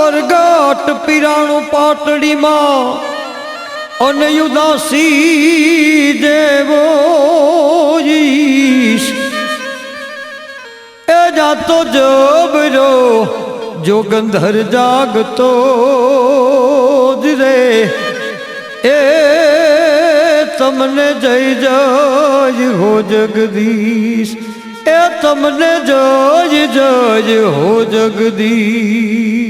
પરગટ પીરાણું પાટડીમાં અને ઉદાસી દેવો ઈશ એ જાતો જબરો જોગંધર જાગતો જ રે એ તમને જય જય હો જગદીશ એ તમને જય જય હો જગદીશ।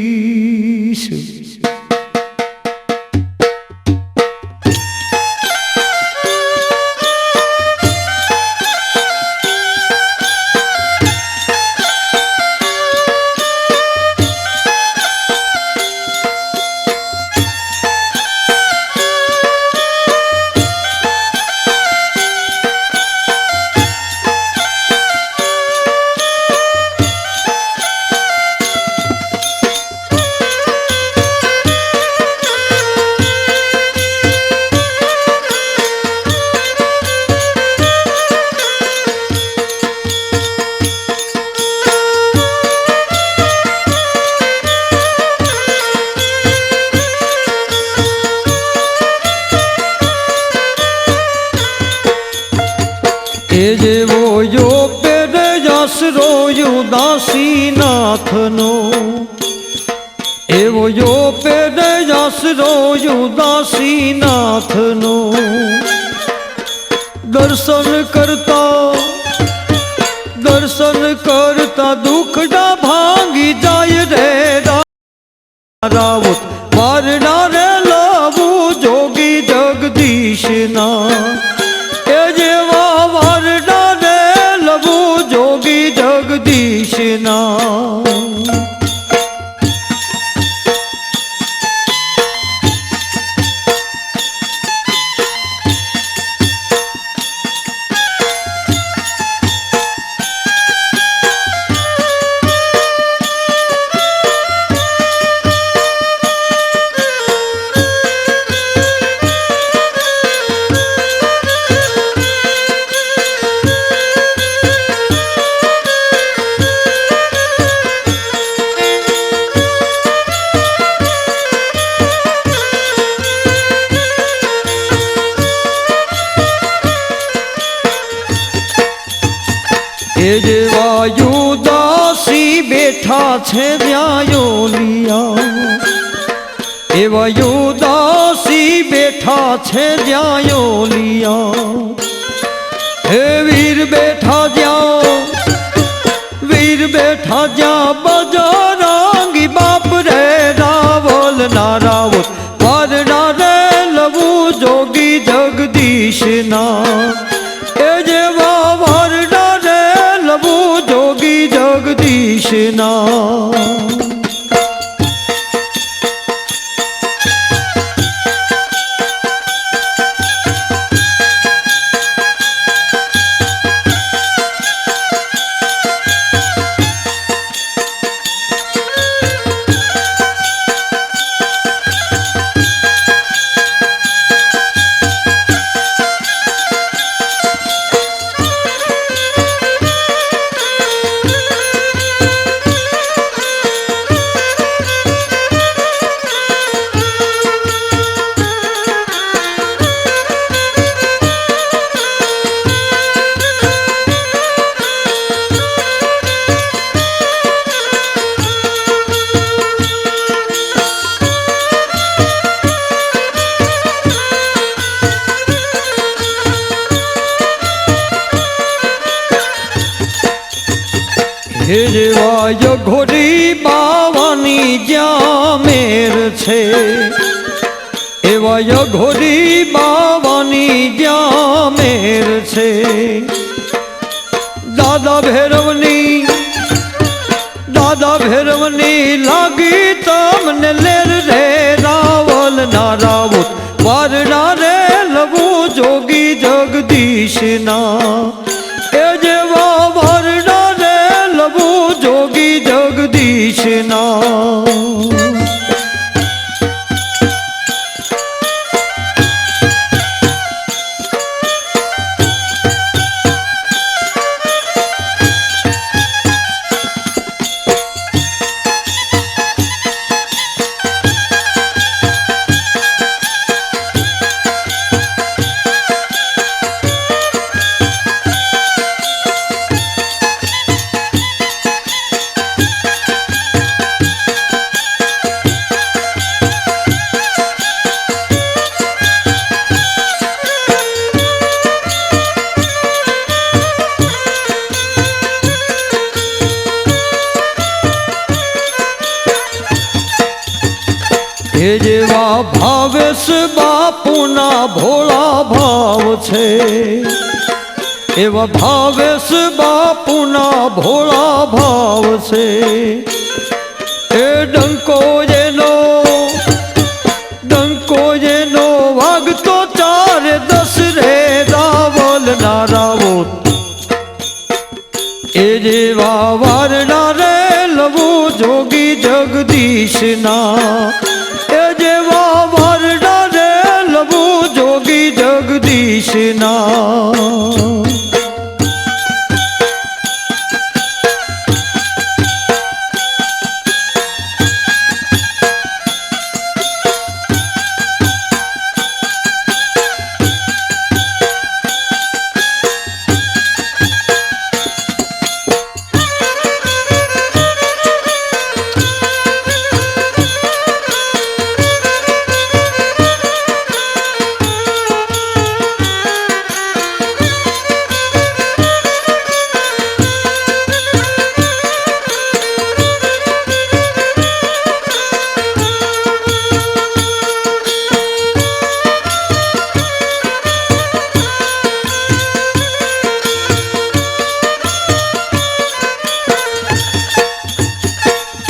એ જેવો યો પેર જસરો ઉદાસીનાથનો એવો યો પેર જસરો ઉદાસીનાથનો દર્શન કરતા દુખડા ભાંગી જાય રે રાવત વારણા રે લાવું જોગી જગદીશના એ જેવા વારણા રે લવું જોગી જગદીશના। એ જેવા ઉદાસી બેઠા છે જ્યાં યોલિયા એવા ઉદાસી બેઠા છે જ્યાં યોલિયા હે વીર બેઠા જ્યાં બજરાંગી બાપ રે રાવલ ના રાવત વારણા રે લવું જોગી જગદીશના એ જેવા વારણા રે લવું જોગી જગદીશના। હે જેવા યઘોરી બાવાની જ્યાં મેર છે એવા યઘોરી બાવાની જ્યાં મેર છે દાદા ભૈરવની લાગી તમને લેર રે રાવલ ના રાવત વારણા રે લવું જોગી જગદીશના એ જેવા વારણા રે લવું જોગી જગદીશના। જેવા ભાવેશ બાપુના ભોળા ભાવ છે, એવા ભાવેશ બાપુના ભોળા ભાવ છે. એ ડંકો જેનો વાગતો ચારે દસ રે રાવલ ના રાવો, એ જેવા વારણા રે લવું જોગી જગદીશના, એ જેવા વારણા રે લવું જોગી જગદીશના.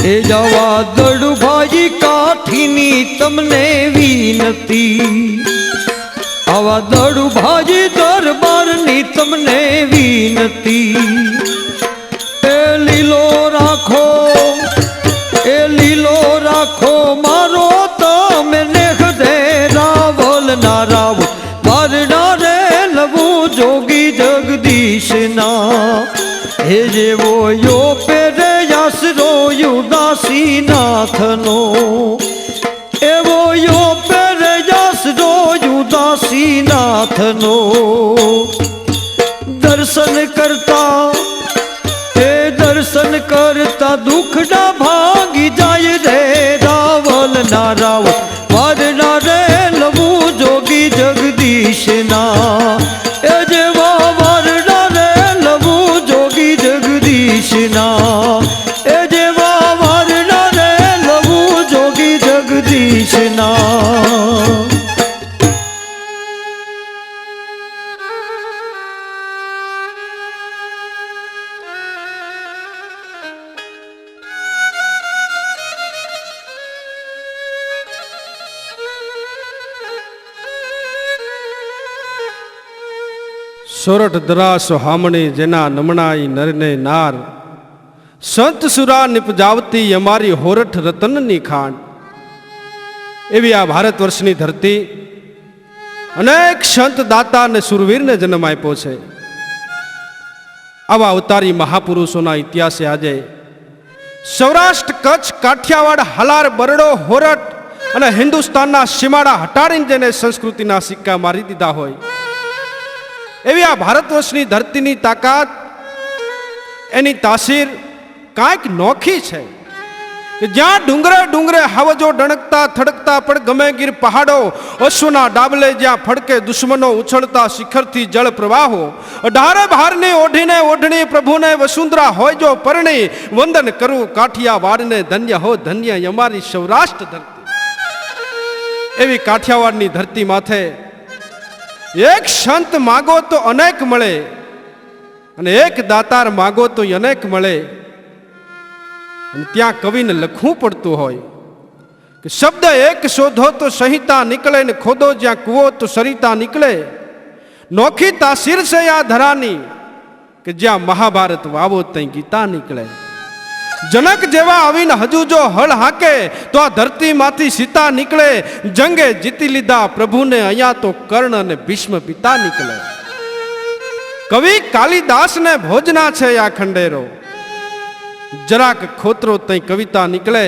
એ જવા દડુભાઈ કાઠીની તમને વિનતી, આવા દડુભાઈ દરબારની તમને વિનતી. એ લીલો રાખો મારો તમે નેખ દે રાવલ ના રાવ, વારણા રે લવું જોગી જગદીશના. હે જેવો યો પેરે આશરો ઉદાસીનાથનો, એવો યો પેરે આશરો ઉદાસીનાથનો. દર્શન કરતા દુઃખના ભાગી જાય રે રાવલ ના રાવ, વારણા રે લવું જોગી જગદીશના. એ જેવા વારણા રે લવું જોગી જગદીશના, એ જેવા વારણા રે લવું જોગી જગદીશના. સોરઠ દરાસ હામણી જેના નમણાઈ નરને નાર, સંત સુરા નિપજાવતી અમારી હોરઠ રતનની ખાંડ. એવી આ ભારત વર્ષની ધરતી અનેક સંત દાતા અને સુરવીરને જન્મ આપ્યો છે. આવા અવતારી મહાપુરુષોના ઇતિહાસે આજે સૌરાષ્ટ્ર, કચ્છ, કાઠિયાવાડ, હાલાર, બરડો, હોરઠ અને હિન્દુસ્તાનના સીમાડા હટાડીને જેને સંસ્કૃતિના સિક્કા મારી દીધા હોય, એવી આ ભારત વર્ષની ધરતીની તાકાત, એની તાસીર કાંઈક નોખી છે. કે જ્યાં ડુંગરે ડુંગરે હાવજો ડણકતા થડકતા પણ ગમે ગીર પહાડો, અશ્વના ડાબલે જ્યાં ફડકે દુશ્મનો ઉછળતા શિખરથી જળ પ્રવાહો, 18 બહારની ઓઢીને ઓઢણી પ્રભુને વસુંધરા હોય જો પરણી, વંદન કરું કાઠિયાવાડને ધન્ય હો ધન્ય અમારી સૌરાષ્ટ્ર ધરતી. એવી કાઠિયાવાડની ધરતી માથે એક સંત માગો તો અનેક મળે, અને એક દાતાર માગો તો અનેક મળે. અને ત્યાં કવિને લખવું પડતું હોય કે શબ્દ એક શોધો તો સંહિતા નીકળે, ને ખોદો જ્યાં કૂવો તો સરિતા નીકળે. નોખી તાસીર છે આ ધરાની કે જ્યાં મહાભારત વાવો ત્યાં ગીતા નીકળે. જનક જેવા આવીને હજુ જો હળ હાકે તો આ ધરતીમાંથી સીતા નીકળે. જંગે જીતી લીધા પ્રભુને અહીંયા તો કર્ણ અને ભીષ્મ પિતા નીકળે. કવિ કાલિદાસને ભોજના છે આ ખંડેરો, જરાક ખોતરો તઈ કવિતા નીકળે.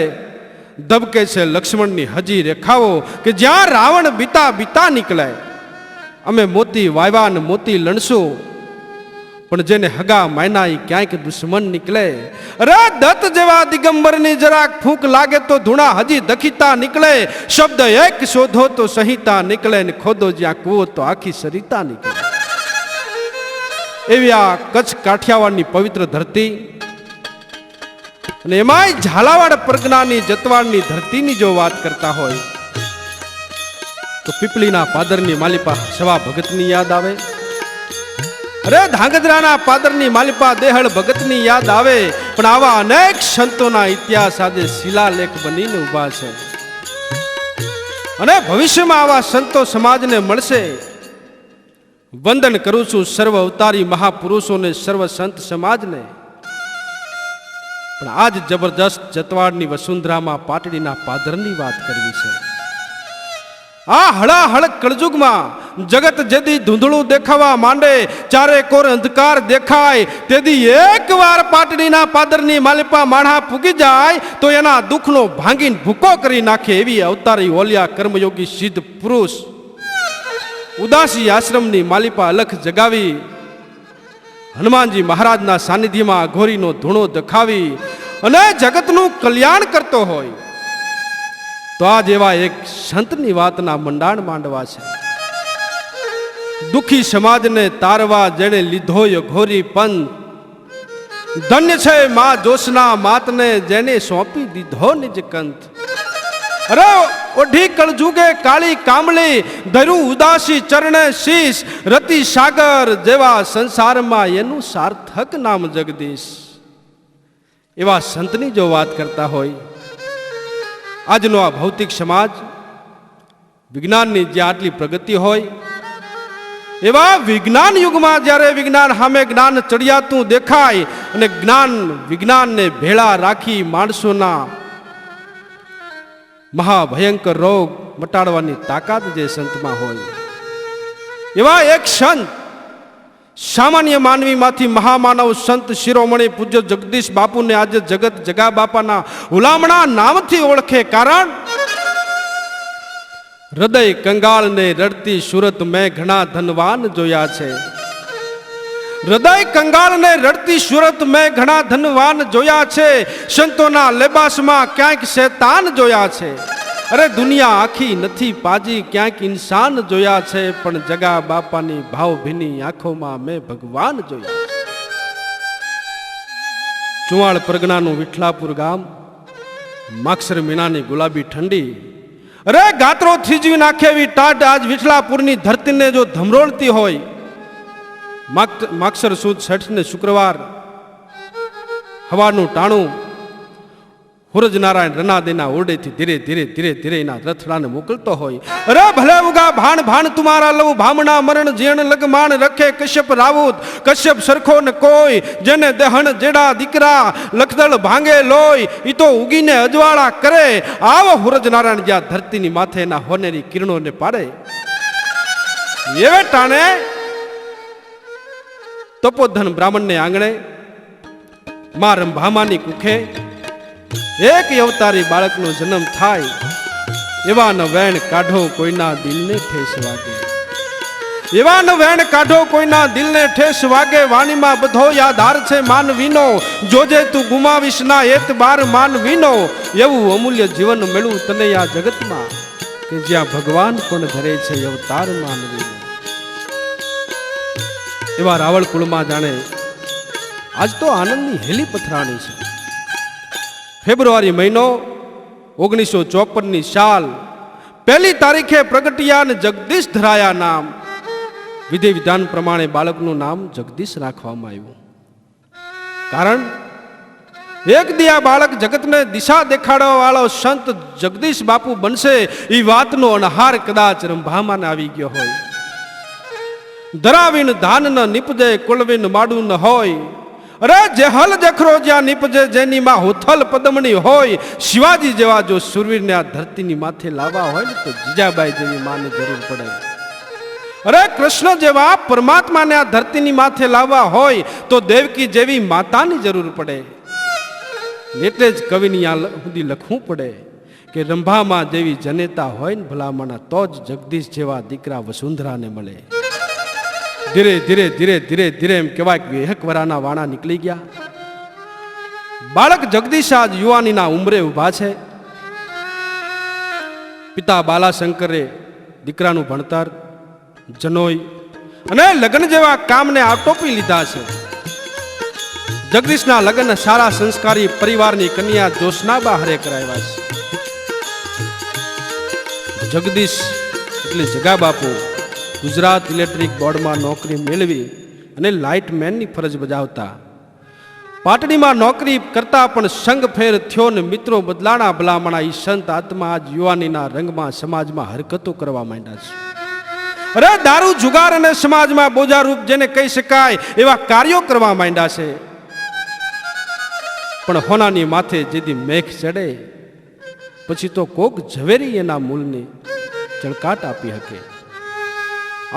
દબકે છે લક્ષ્મણની હજી રેખાઓ કે જ્યાં રાવણ બીતા બીતા નીકળે. અમે મોતી વાવ્યા ને મોતી લણશું, પણ જેને હગા માયના એ ક્યાંક દુશ્મન નીકળે. અરે દત્ત જેવા દિગંબરની જરાક ફૂંક લાગે તો ધૂણા હજી દખીતા નીકળે. શબ્દ એક શોધો તો સંહિતા નીકળે, ને ખોદો જ્યાં કૂવો તો આખી સરિતા નીકળે. એવી આ કચ્છ કાઠિયાવાડની પવિત્ર ધરતી, અને એમાંય ઝાલાવાડ પરગનાની જતવાડની ધરતીની જો વાત કરતા હોય તો પીપળીના પાદરની માલિપા સવા ભગતની યાદ આવે. અરે ધાંગધ્રાના પાદરની માલિપા દેહળ ભગતની યાદ આવે. પણ આવા અનેક સંતોના ઇતિહાસ આજે શિલાલેખ બનીને ઊભા છે અને ભવિષ્યમાં આવા સંતો સમાજને મળશે. વંદન કરું છું સર્વ અવતારી મહાપુરુષોને, સર્વ સંત સમાજને. પણ આજ જબરજસ્ત જતવાડની વસુંધરામાં પાટડીના પાદરની વાત કરવી છે. આ હળાહળ કળજુગમાં જગત જેદી ધૂંધળું દેખાવા માંડે, ચારે કોર અંધકાર દેખાય, તેદી એકવાર પાટડીના પાદરની માલિપા માળા પૂગી જાય તો એના દુઃખનો ભાંગીને ભૂકો કરી નાખે એવી અવતારી ઓલિયા કર્મયોગી સિદ્ધ પુરુષ ઉદાસી આશ્રમની માલિપા અલખ જગાવી હનુમાનજી મહારાજના સાનિધ્યમાં અઘોરીનો ધૂણો દખાવી અને જગતનું કલ્યાણ કરતો હોય તો આજ એવા એક સંતની વાતના મંડાણ માંડવા છે. દુખી સમાજને તારવા જેણે લીધોય ઘોરી પંથ, ધન્ય છે માં જોશના માતને જેને સોંપી દીધો નિજ કંથ. અરે ઓઢી કળજુગે કાળી કામળી, ધરું ઉદાસી ચરણે શીશ, રતિ સાગર જેવા સંસારમાં એનું સાર્થક નામ જગદીશ. એવા સંતની જો વાત કરતા હોય, આજનો આ ભૌતિક સમાજ વિજ્ઞાનની જે આટલી પ્રગતિ હોય, એવા વિજ્ઞાન યુગમાં જ્યારે વિજ્ઞાન સામે જ્ઞાન ચડિયાતું દેખાય અને જ્ઞાન વિજ્ઞાનને ભેળા રાખી માણસોના મહાભયંકર રોગ મટાડવાની તાકાત જે સંતમાં હોય, એવા એક સંત સામાન્ય માનવીમાંથી મહામાનવ સંત શિરોમણી પૂજ્ય જગદીશ બાપુને આજે જગત જગા બાપાના હુલામણા નામથી ઓળખે. કારણ હૃદય કંગાળ ને રડતી સુરત મેં ઘણા ધનવાન જોયા છે. હૃદય કંગાળ ને રડતી સુરત મેં ઘણા ધનવાન જોયા છે. સંતોના લેબાસમાં ક્યાંક શેતાન જોયા છે. અરે દુનિયા આખી નથી પાજી, ક્યાંક ઇન્સાન જોયા છે. પણ જગા બાપાની ભાવભીની આંખોમાં મેં ભગવાન જોયા. ચુવાડ પરગણાનું વિઠલાપુર ગામ, માક્ષર મીનાની ગુલાબી ઠંડી, અરે ગાત્રો થીજવી નાખે એવી ટાઢ આજ વિઠલાપુરની ધરતીને જો ધમરોળતી હોય. માક્ષર સુદ 6 ને શુક્રવાર હવાનું ટાણું હુરજ નારાયણ રનાદેના ઓરડેથી ધીરે ધીરે ધીરે ધીરે એના રથડાને મોકલતો હોય. અરે ભલે ઉગા ભાણ ભાણ તુમારા લવ, ભામણા મરણ જીણ લગમાણ રખે કશ્યપ રાવુત, કશ્યપ સરખો ને કોઈ, જેને દહણ જેડા દીકરા લખદળ ભાંગે લોય, ઈ તો ઉગીને અજવાળા કરે. આવો હુરજ નારાયણ જ્યાં ધરતીની માથે એના હોનેરી કિરણોને પાડે, એવે ટાણે તપોધન બ્રાહ્મણને આંગણે માં રંભામાની કુખે એક અવતારી બાળકનો જન્મ થાય. એવા ન વેણ કાઢો કોઈના દિલને ઠેસ વાગે, એવા ન વેણ કાઢો કોઈના દિલને ઠેસ વાગે. વાણીમાં બધો આધાર છે માનવીનો, જોજે તું ગુમાવીશ ના એત બાર માનવીનો. એવું અમૂલ્ય જીવન મળ્યું તને આ જગતમાં કે જ્યાં ભગવાન પણ ધરે છે અવતાર માનવીનો. એવા રાવળ કુળમાં જાણે આજ તો આનંદની હેલી પથરાણી છે. ફેબ્રુઆરી મહિનો 1954ની સાલ, 1 તારીખે પ્રગટિયા અને જગદીશ ધરાયા નામ. વિધિ વિધાન પ્રમાણે બાળકનું નામ જગદીશ રાખવામાં આવ્યું. કારણ એક દિયા બાળક જગતને દિશા દેખાડવા વાળો સંત જગદીશ બાપુ બનશે એ વાતનો અનહાર કદાચ રંભામાને આવી ગયો હોય. ધરાવીન ધાન ન નીપજે કુળવીન માડું ન હોય, અરે જેહલ જખરો જ્યાં નીપજે જેની માં હોથલ પદમણી હોય. શિવાજી જેવા જો સુરવીરને આ ધરતીની માથે લાવવા હોય ને તો જીજાબાઈ જેવી માની જરૂર પડે. અરે કૃષ્ણ જેવા પરમાત્માને આ ધરતીની માથે લાવવા હોય તો દેવકી જેવી માતાની જરૂર પડે. એટલે જ કવિની આ સુધી લખવું પડે કે રંભામાં જેવી જનેતા હોય ને ભલામણા તો જ જગદીશ જેવા દીકરા વસુંધરાને મળે. ધીરે ધીરે ધીરે ધીરે ધીરે એમ કહેવાય કે 1 વરાના વાણા નીકળી ગયા. બાળક જગદીશ આજ યુવાનીના ઉંમરે ઊભા છે. પિતા બાલાશંકરે દીકરાનું ભણતર, જનોઈ અને લગ્ન જેવા કામને આટોપી લીધા છે. જગદીશના લગ્ન સારા સંસ્કારી પરિવારની કન્યા જોશનાબા હારે કરાવ્યા છે. જગદીશ એટલે જગા બાપુ ગુજરાત ઇલેક્ટ્રિક બોર્ડમાં નોકરી મેળવી અને લાઇટમેનની ફરજ બજાવતા. પાટડીમાં નોકરી કરતા પણ સંગ ફેર થયો ને મિત્રો બદલાણા ભલામણા. ઈ સંત આત્મા આજ યુવાનીના રંગમાં સમાજમાં હરકતો કરવા માંડ્યા છે. અરે દારૂ જુગાર અને સમાજમાં બોજારૂપ જેને કહી શકાય એવા કાર્યો કરવા માંડ્યા છે. પણ હોનાની માથે જેથી મેઘ ચડે પછી તો કોક ઝવેરી એના મૂળને ચળકાટ આપી શકે.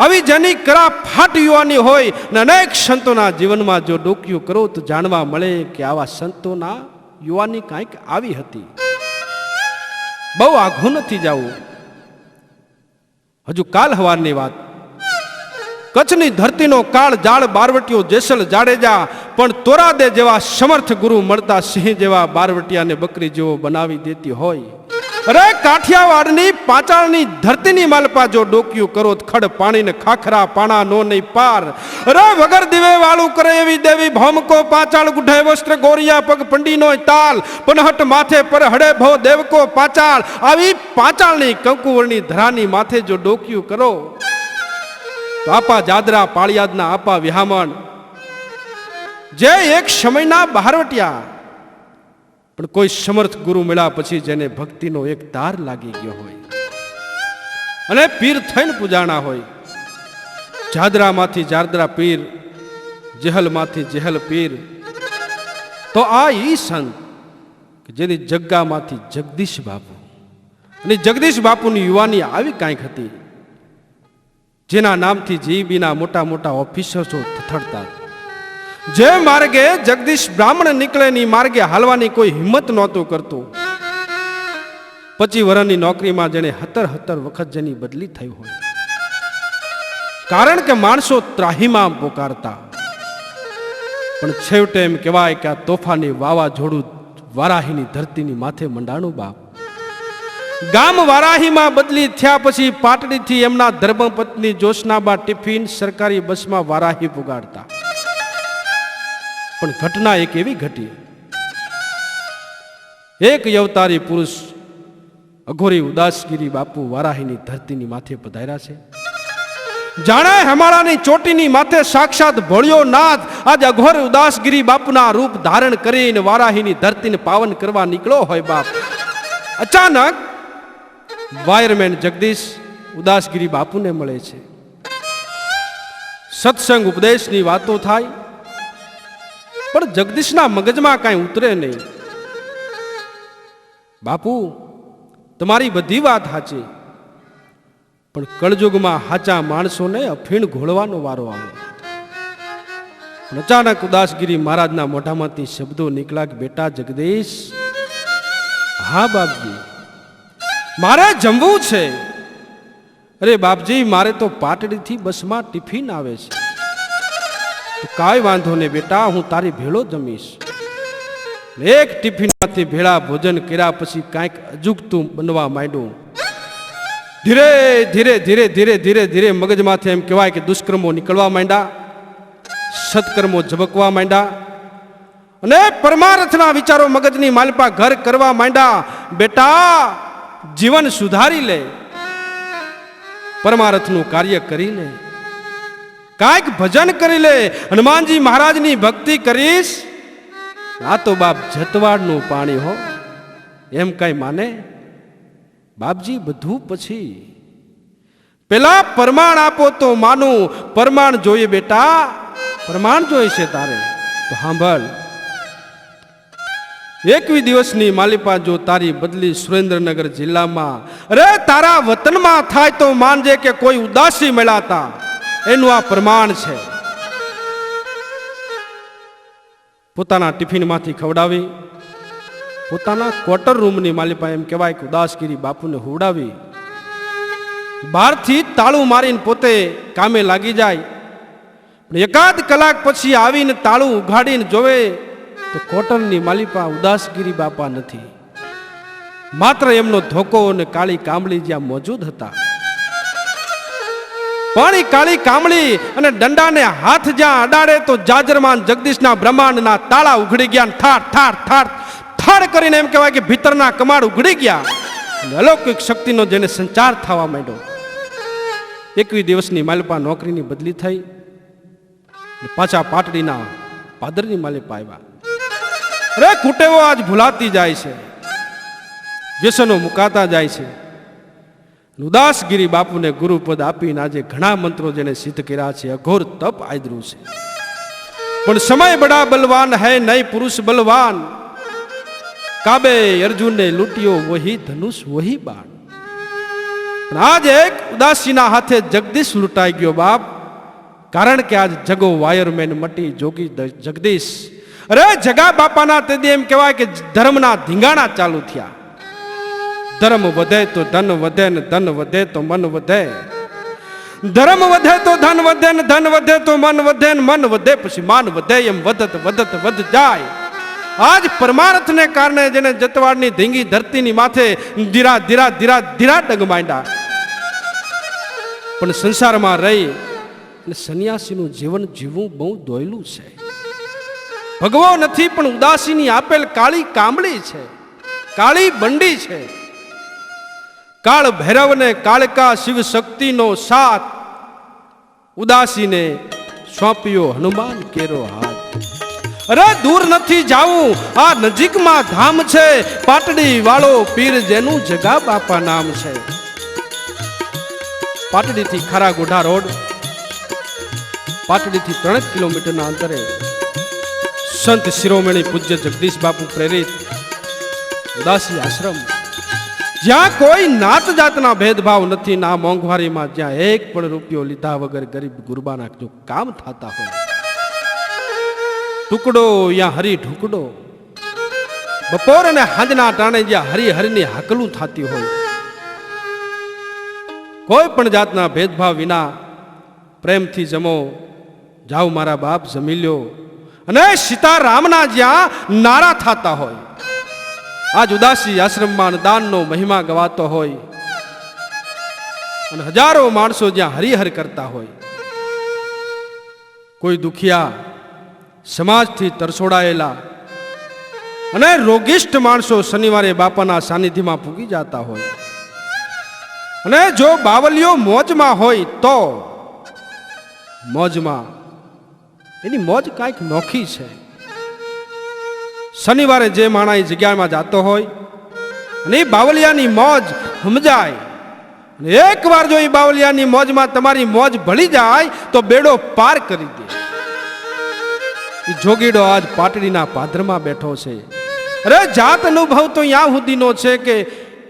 આવી જેની કરા ફાટ યુવાની હોય ને અનેક સંતોના જીવનમાં જો ડોક્યું કરો તો જાણવા મળે કે આવા સંતોના યુવાની કાંઈક આવી હતી. બહુ આઘું નથી જવું. હજુ કાલ હવારની વાત. કચ્છની ધરતીનો કાળ જાળ બારવટીયો જેસલ જાડેજા પણ તોરાદે જેવા સમર્થ ગુરુ મળતા સિંહ જેવા બારવટિયાને બકરી જેવો બનાવી દેતી હોય. અરે કાઠિયાવાડની પાંચાળની ધરતીની માલપા જો ડોક્યું કરો ખડ પાણીને ખાખરા પાણા નો નહીં પાર. અરે વગર દિવે વાળું કરે એવી દેવી ભૌમકો પાંચાળ ગુઢે વસ્ત્ર ગોરિયા પગ પંડીનો તાલ પનહટ માથે પર હડે ભો દેવકો પાંચાળ. આવી પાંચાળની કંકુવળની ધરાની માથે જો ડોક્યું કરો તો આપા જાદરા પાળિયાદના આપા વિહામણ જે એક સમયના બહારવટિયા પણ કોઈ સમર્થ ગુરુ મળ્યા પછી જેને ભક્તિનો એક તાર લાગી ગયો હોય અને પીર થઈને પૂજાણા હોય. જાદરામાંથી જાદરા પીર, જેહલમાંથી જેહલ પીર. તો આ ઈ સંત કે જેની જગ્ગામાંથી જગદીશ બાપુ અને જગદીશ બાપુની યુવાની આવી કાંઈક હતી જેના નામથી જીબીના મોટા મોટા ઓફિસરો થથડતા. જે માર્ગે જગદીશ બ્રાહ્મણ નીકળે ની માર્ગે હાલવાની કોઈ હિંમત નહોતું કરતું. 25 વર્ષની નોકરીમાં જેને 17 વખત જેની બદલી થઈ હોય. કારણ કે માણસો ત્રાહીમાં પોકારતા. પણ છેવટે એમ કહેવાય કે આ તોફાની વાવાઝોડું વારાહીની ધરતીની માથે મંડાણું બાપ. ગામ વારાહીમાં બદલી થયા પછી પાટડીથી એમના ધર્મપત્ની જોશનાબા ટિફિન સરકારી બસમાં વારાહી પુગાડતા. પણ ઘટના એક એવી ઘટી. એક અવતારી પુરુષ અઘોરી ઉદાસગીરી બાપુ વારાહીની ધરતીની માથે પધાર્યા છે. જાણે હેમાળાની ચોટીની માથે સાક્ષાત ભોળિયો નાથ આજ અઘોર ઉદાસગીરી બાપુના રૂપ ધારણ કરીને વારાહીની ધરતીને પાવન કરવા નીકળ્યો હોય બાપ. અચાનક વાયરમેન જગદીશ ઉદાસગીરી બાપુને મળે છે. સત્સંગ ઉપદેશની વાતો થાય પણ જગદીશના મગજમાં કાંઈ ઉતરે નહીં. બાપુ તમારી બધી વાત સાચી પણ કળયુગમાં સાચા માણસોને અફીણ ઘોળવાનો વારો આવે. અચાનક ઉદાસગીરી મહારાજના મોઢામાંથી શબ્દો નીકળ્યા કે બેટા જગદીશ, હા બાપજી મારે જમવું છે. અરે બાપજી મારે તો પાટડીથી બસમાં ટિફિન આવે છે. તો કાંઈ વાંધો નહીં બેટા, હું તારી ભેળો જમીશ. એક ટિફિનમાંથી ભેળા ભોજન કર્યા પછી કાંઈક અજુગતું બનવા માંડ્યું. ધીરે ધીરે ધીરે ધીરે ધીરે ધીરે મગજમાંથી એમ કહેવાય કે દુષ્કર્મો નીકળવા માંડ્યા, સત્કર્મો ઝબકવા માંડ્યા અને પરમાર્થના વિચારો મગજની માલપા ઘર કરવા માંડ્યા. બેટા જીવન સુધારી લે, પરમાર્થનું કાર્ય કરી લે, કાંઈક ભજન કરી લે, હનુમાનજી મહારાજની ભક્તિ કરીશ. આ તો બાપ જતવાડનું પાણી હો, એમ કઈ માને? બાપજી બધું પછી, પેલા પ્રમાણ આપો તો માનું. પ્રમાણ જોઈએ બેટા, પ્રમાણ જોઈએ છે તારે તો સાંભળ. 21 દિવસની માલિપા જો તારી બદલી સુરેન્દ્રનગર જિલ્લામાં, અરે તારા વતનમાં થાય તો માનજે કે કોઈ ઉદાસી મળ્યા એનું આ પ્રમાણ છે. પોતાના ટિફિનમાંથી ખવડાવી પોતાના ક્વાર્ટર રૂમની માલિપા એમ કહેવાય કે ઉદાસગીરી બાપુને હુવડાવી બહારથી તાળું મારીને પોતે કામે લાગી જાય. પણ એકાદ કલાક પછી આવીને તાળું ઉઘાડીને જોવે તો ક્વાર્ટરની માલિપા ઉદાસગીરી બાપા નથી, માત્ર એમનો ધોકો અને કાળી કામળી જ્યાં મોજૂદ હતા. પણ એ કાળી કામળી અને દંડાને હાથ જ્યાં અડાડે તો જાજરમાન જગદીશના બ્રહ્માંડના તાળા ઉઘડી ગયા. ઠાર ઠાર ઠાર ઠાર કરીને એમ કહેવાય કે ભીતરના કમાડ ઉઘડી ગયા. અલૌકિક શક્તિનો જેને સંચાર થવા માંડ્યો. 21 દિવસની માલપા નોકરીની બદલી થઈ, પાછા પાટડીના પાદરની માલપા આવ્યા. અરે કુટેવો આજ ભૂલાતી જાય છે, વ્યસનો મુકાતા જાય છે. ઉદાસગીરી બાપુને ગુરુપદ આપીને આજે ઘણા મંત્રો જેને સિદ્ધ કર્યા છે, અઘોર તપ આદર્યું છે. પણ સમય બડા બલવાન હૈ નહીં પુરુષ બલવાન, કાબે અર્જુનને લૂંટ્યો વહી ધનુષ વહી બાણ. પણ આજ એક ઉદાસીના હાથે જગદીશ લૂંટાઈ ગયો બાપ, કારણ કે આજ જગો વાયરમેન મટી જોગી જગદીશ. અરે જગા બાપાના તેથી એમ કહેવાય કે ધર્મના ધીંગાણા ચાલુ થયા. ધર્મ વધે તો ધન વધે ને ધન વધે તો મન વધે, ધર્મ વધે તો ધન વધે ને ધન વધે તો મન વધે ને મન વધે પછી માન વધે, એમ વધત વધત વધ જાય. આજ પરમાર્થને કારણે જેને જતવાડની ધીંગી ધરતીની માથે ધીરા ધીરા ધીરા ધીરા ડગ માંડ્યા. પણ સંસારમાં રહી અને સંન્યાસીનું જીવન જીવવું બહુ દોયલું છે. ભગવો નથી પણ ઉદાસીની આપેલ કાળી કામળી છે, કાળી બંડી છે. કાળ ભૈરવને કાળકા શિવ શક્તિનો સાથ, ઉદાસીને સોંપ્યો હનુમાન કેરો હાથ. અરે દૂર નથી જાવું, આ નજીકમાં ધામ છે, પાટડી વાળો પીર જેનું જગા બાપા નામ છે. પાટડીથી ખારા ગોઢા રોડ, પાટડીથી 3 કિલોમીટરના અંતરે સંત શિરોમણી પૂજ્ય જગદીશ બાપુ પ્રેરિત ઉદાસી આશ્રમ, જ્યાં કોઈ નાત જાતના ભેદભાવ નથી, ના મોંઘવારીમાં, જ્યાં એક પણ રૂપિયો લીધા વગર ગરીબ ગુરબાના જો કામ થતા હોય. ટુકડો યા હરી ઢુકડો, બપોર અને હાંજના ટાણે જ્યાં હરી હરીની હાકલું થતી હોય, કોઈ પણ જાતના ભેદભાવ વિના પ્રેમથી જમો, જાઓ મારા બાપ જમી લ્યો, અને સીતારામના જ્યાં નારા થતા હોય. આજ ઉદાસી આશ્રમમાં દાનનો મહિમા ગવાતો હોય અને હજારો માણસો જ્યાં હરિહર કરતા હોય. કોઈ દુખિયા, સમાજથી તરસોડાયેલા અને રોગિષ્ઠ માણસો શનિવારે બાપાના સાનિધ્યમાં પૂગી જતા હોય. અને જો બાવલીઓ મોજમાં હોય તો મોજમાં એની મોજ કાંઈક નોખી છે. શનિવારે જે માણસ જગ્યામાં જતો હોય અને એ બાવલિયાની મોજ સમજાય, અને એક વાર જો એ બાવલિયાની મોજમાં તમારી મોજ ભળી જાય તો બેડો પાર કરી દે. એ જોગીડો આજ પાટડીના પાદરમાં બેઠો છે. અરે જાત અનુભવ તો ત્યાં સુધીનો છે કે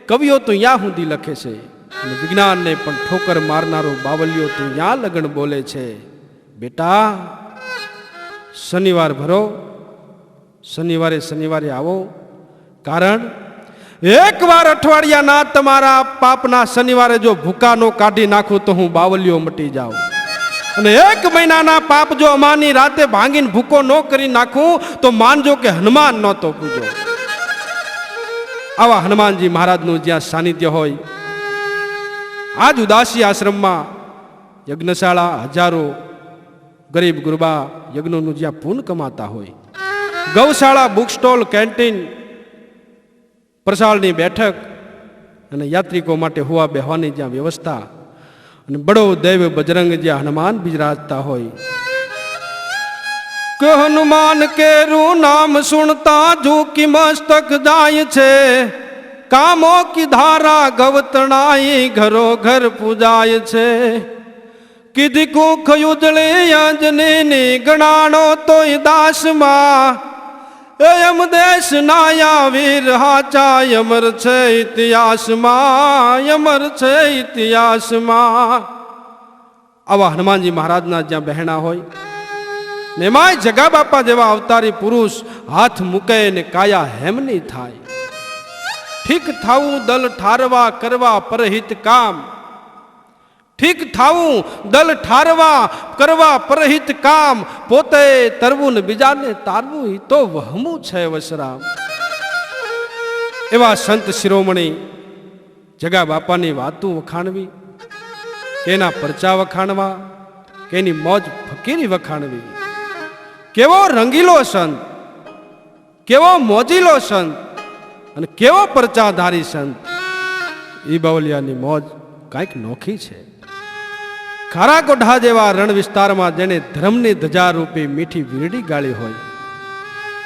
કવિઓ તો ત્યાં સુધી લખે છે, અને વિજ્ઞાનને પણ ઠોકર મારનારો બાવલિયો તો ત્યાં લગન બોલે છે. બેટા શનિવાર ભરો, શનિવારે આવો, કારણ એક વાર અઠવાડિયાના તમારા પાપના શનિવારે જો ભૂકા નો કાઢી નાખું તો હું બાવલીઓ મટી જાઉં, અને 1 મહિનાના પાપ જો અમાની રાતે ભાંગીને ભૂકો ન કરી નાખું તો માનજો કે હનુમાન નહોતો પૂજો. આવા હનુમાનજી મહારાજનું જ્યાં સાનિધ્ય હોય, આજ ઉદાસી આશ્રમમાં યજ્ઞશાળા, હજારો ગરીબ ગુરબા યજ્ઞોનું જ્યાં પૂન કમાતા હોય, ગૌશાળા, બુક સ્ટોલ, કેન્ટીન, પ્રસાળની બેઠક અને યાત્રિકો માટે હુવા બેહવાની જ્યાં વ્યવસ્થા, અને બડો દૈવ બજરંગ જ્યાં હનુમાન બિરાજતા હોય. કે હનુમાન કેરું નામ સુનતા ઝૂકી મસ્તક જાય છે, કામો કી ધારા ગવતણાઈ ઘરો ઘર પૂજાય છે. કીધી કુખ યુજળે અંજની ગણાણો તોય દાસમાં, એમ દેશ નાયા વીર હાચા અમર છે ઇતિહાસમાં, અમર છે ઇતિહાસમાં. આવા હનુમાનજી મહારાજના જ્યાં બહેણા હોય, ને એમાંય જગા બાપા જેવા અવતારી પુરુષ હાથ મૂકે ને કાયા હેમની થાય. ઠીક થાવું દલ ઠારવા કરવા પરહિત કામ, ઠીક થાવું દલ ઠારવા કરવા પરહિત કામ, પોતે તરવું ને બીજાને તારવું એ તો વહમું છે વસરામ. એવા સંત શિરોમણી જગા બાપાની વાતું વખાણવી, એના પરચા વખાણવા, કે એની મોજ ફકીરી વખાણવી. કેવો રંગીલો સંત, કેવો મોજીલો સંત અને કેવો પરચાધારી સંત. એ બાવલિયાની મોજ કાંઈક નોખી છે. ખારાકોઢા જેવા રણ વિસ્તારમાં જેને ધર્મની ધજા રૂપી મીઠી વીરડી ગાળી હોય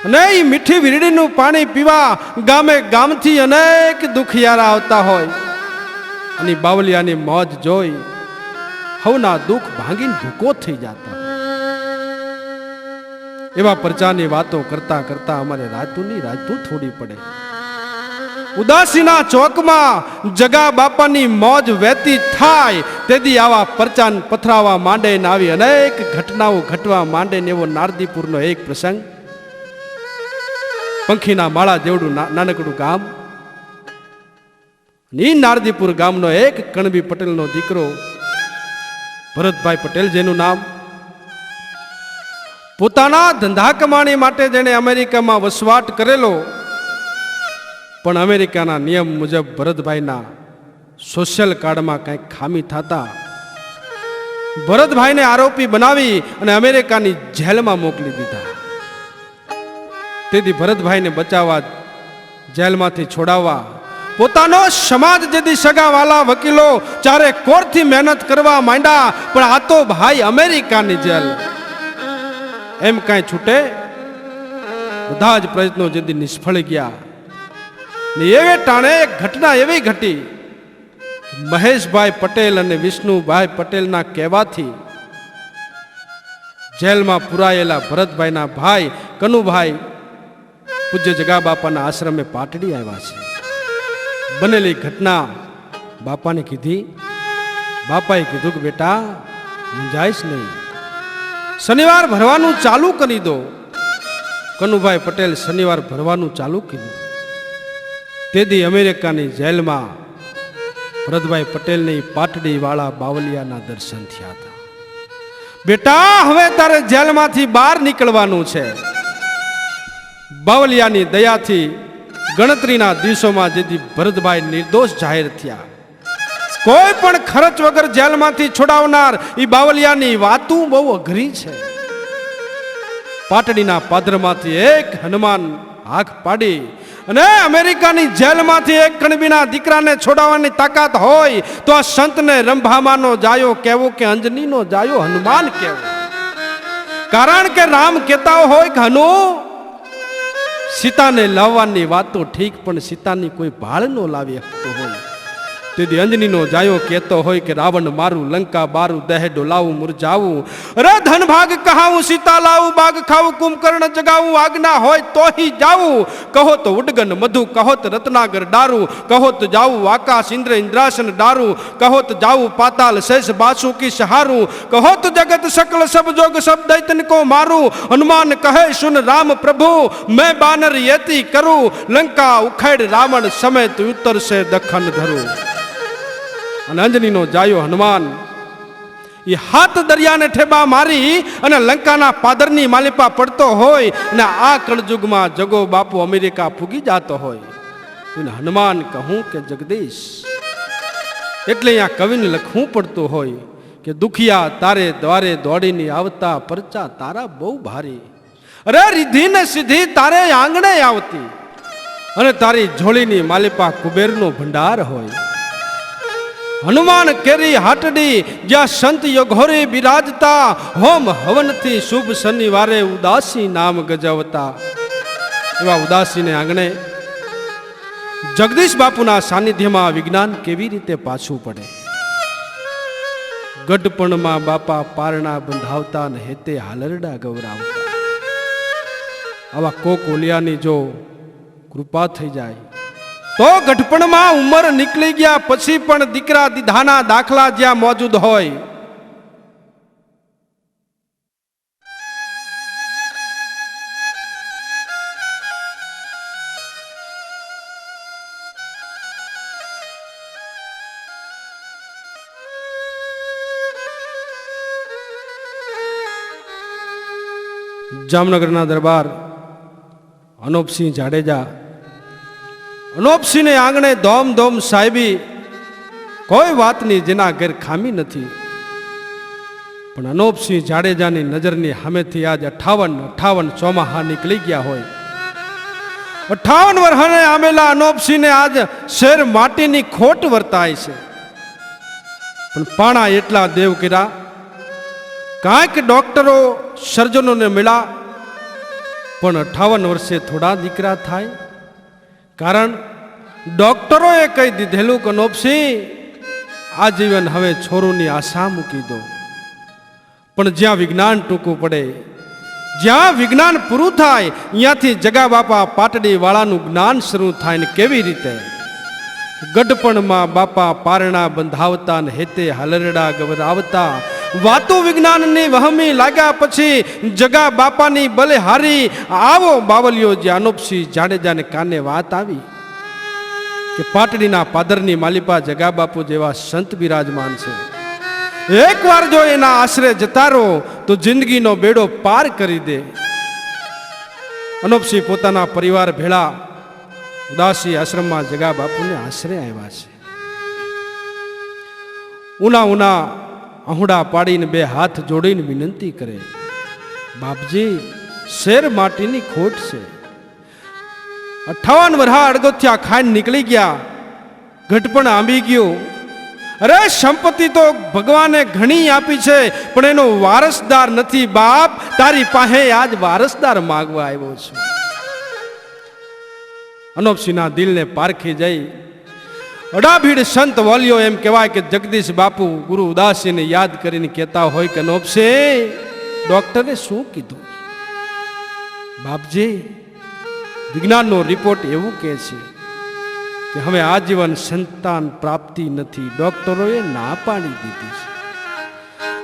અને એ મીઠી વીરડીનું પાણી પીવા ગામે ગામથી અનેક દુખિયારા આવતા હોય અને બાવલિયાની મોજ જોઈ હવના દુઃખ ભાંગીને ભૂકો થઈ જતા. એવા પ્રજાની વાતો કરતા કરતા અમારે રાતું થોડી પડે. ઉદાસીના ચોકમાં જગા બાપાની મોજ વહેતી થાય તેથી આવા પરચાન પથરાવા માંડે ને આવી અનેક ઘટનાઓ ઘટવા માંડે ને એવો નારદીપુરનો એક પ્રસંગ. પંખીના માળા જેવડું નાનકડું ગામ. ની નારદીપુર ગામનો એક કણબી પટેલનો દીકરો ભરતભાઈ પટેલ જેનું નામ, પોતાના ધંધા કમાણી માટે જેને અમેરિકામાં વસવાટ કરેલો, પણ અમેરિકાના નિયમ મુજબ ભરતભાઈના સોશિયલ કાર્ડમાં કંઈક ખામી થતા ભરતભાઈને આરોપી બનાવી અને અમેરિકાની જેલમાં મોકલી દીધા. તેથી ભરતભાઈને બચાવવા, જેલમાંથી છોડાવવા પોતાનો સમાજ જેથી સગાવાલા વકીલો ચારે કોરથી મહેનત કરવા માંડ્યા, પણ આ તો ભાઈ અમેરિકાની જેલ, એમ કાંઈ છૂટે? બધા જ પ્રયત્નો જેથી નિષ્ફળ ગયા. ને એવે ટાણે એક ઘટના એવી ઘટી, મહેશભાઈ પટેલ અને વિષ્ણુભાઈ પટેલના કહેવાથી જેલમાં પુરાયેલા ભરતભાઈના ભાઈ કનુભાઈ પૂજ્ય જગા બાપાના આશ્રમે પાટડી આવ્યા છે. બનેલી ઘટના બાપાને કીધી. બાપાએ કીધું કે બેટા મૂંઝાઈશ નહીં, શનિવાર ભરવાનું ચાલુ કરી દો. કનુભાઈ પટેલ શનિવાર ભરવાનું ચાલુ કર્યું. તેથી અમેરિકાની જેલમાં ભરતભાઈ પટેલની પાટડી વાળા બાવલિયાના દર્શન થયા હતા. બેટા હવે તારે જેલમાંથી બહાર નીકળવાનું છે. બાવલિયાની દયાથી ગણતરીના દિવસોમાં જેથી ભરતભાઈ નિર્દોષ જાહેર થયા. કોઈ પણ ખર્ચ વગર જેલમાંથી છોડાવનાર એ બાવલિયાની વાતું બહુ અઘરી છે. પાટડીના પાદરમાંથી એક હનુમાન હાથ પાડી અને અમેરિકાની જેલમાંથી એક કણબીના દીકરાને છોડાવવાની તાકાત હોય તો આ સંતને રંભામાનો જાયો કહેવો કે અંજનીનો જાયો હનુમાન કહેવો. કારણ કે રામ કહેતા હોય કે હનુ, સીતાને લાવવાની વાતો ઠીક, પણ સીતાની કોઈ ભાળ નો લાવી શકતો હોય. તેથી અંજનીનો જાયો કહેતો હોય કે રાવણ મારું, લંકા બારું, દહે ડોલાવું મુરજાવું, અરે ધન ભાગ કહાવું, સીતા લાવું, બાગ ખાવું, કુંભકર્ણ જગાવું, આજ્ઞા હોય તો હી જાવું. કહો તો ઉડગન મધુ, કહો તો રત્નાગર ડારું, કહો તો જાવું આકાશ ઇન્દ્ર ઇન્દ્રાસન ડારું, કહો તો જાવું પાતાલ શેષ બાસુકી સહારું, કહો તો જગત સકલ સબ જોગ સબ दैतन को मारू. हनुमान कहे सुन राम प्रभु, मैं बानर येती करूं, लंका उखेड़ रावण समेत उत्तर से दखन धरूं. અને અંજનીનો જાયો હનુમાન એ હાથ દરિયાને ઠેબા મારી અને લંકાના પાદરની માલિપા પડતો હોય અને આ કળજુગમાં જગો બાપુ અમેરિકા ફૂગી જાતો હોય. એને હનુમાન કહું કે જગદીશ, એટલે અહીંયા કવિને લખવું પડતું હોય કે દુખિયા તારે દ્વારે દોડીને આવતા, પરચા તારા બહુ ભારી, અરે રીધી ને સીધી તારે આંગણે આવતી, અને તારી ઝોળીની માલિપા કુબેરનો ભંડાર હોય. હનુમાન કેરી હાટડી જ્યાં સંત યોગોરી બિરાજતા, હોમ હવનથી શુભ શનિવારે ઉદાસી નામ ગજવતા. એવા ઉદાસીને આંગણે જગદીશ બાપુના સાનિધ્યમાં વિજ્ઞાન કેવી રીતે પાછું પડે. ગઢપણમાં બાપા પારણા બંધાવતા ને હેતે હાલરડા ગૌરાવતા. આવા કોકોલિયાની જો કૃપા થઈ જાય તો ગઢપણમાં ઉંમર નીકળી ગયા પછી પણ દીકરા દીધાના દાખલા જ્યાં મોજૂદ હોય. જામનગરના દરબાર અનોપસિંહ જાડેજા, અનોપસિંહને આંગણે ધોમ ધોમ સાહેબી, કોઈ વાતની જેના ઘેર ખામી નથી. પણ અનોપસિંહ જાડેજાની નજરની સામેથી આજ 58 ચોમાહા નીકળી ગયા હોય. 58 વર્ષને આમેલા અનોપસિંહને આજ શેર માટીની ખોટ વર્તાય છે. પણ પાણા એટલા દેવ કર્યા, કાંઈક ડોક્ટરો સર્જનોને મળ્યા, પણ 58 વર્ષે થોડા દીકરા થાય. કારણ ડોક્ટરોએ કહી દીધેલું કે નોપસિંહ આજીવન હવે છોરુની આશા મૂકી દો. પણ જ્યાં વિજ્ઞાન ટૂંકું પડે, જ્યાં વિજ્ઞાન પૂરું થાય, અહીંયાથી જગા બાપા પાટડી વાળાનું જ્ઞાન શરૂ થાય. ને કેવી રીતે? ગઢપણમાં બાપા પારણા બંધાવતા ને હેતે હલરડા ગવરાવતા, વાતો વિજ્ઞાનની વહમી લાગ્યા પછી જગા બાપાની બલે હારી આવો બાવલિયો જે અનુપસિંહ જાડેજાને કાને વાત આવી કે પાટડીના પાદરની માલિપા જગા બાપુ જેવા સંત બિરાજમાન છે. એકવાર જો એના આશરે જતા રહો તો જિંદગીનો બેડો પાર કરી દે. અનુપસિંહ પોતાના પરિવાર ભેળા ઉદાસી આશ્રમમાં જગા બાપુને આશરે આવ્યા છે. ઉના ઉના આહુડા પાડીને બે હાથ જોડીને વિનંતી કરે, બાપજી શેર માટીની ખોટ છે. 58 વર્ષા અડગોથિયા ખાઈને નીકળી ગયા, ઘટપણ આંબી ગયું. અરે સંપત્તિ તો ભગવાને ઘણી આપી છે, પણ એનો વારસદાર નથી. બાપ તારી પાસે આજ વારસદાર માગવા આવ્યો છું. અનુપસિંહના દિલને પારખી જઈ અડાભીડ સંત વાલીઓ એમ કહેવાય કે જગદીશ બાપુ ગુરુ ઉદાસીને યાદ કરીને કહેતા હોય કે અનુપસિંહ ડોક્ટરે શું કીધું? બાપજી વિજ્ઞાનનો રિપોર્ટ એવું કહે છે કે હવે આજીવન સંતાન પ્રાપ્તિ નથી. ડોક્ટરોએ ના પાડી દીધી છે.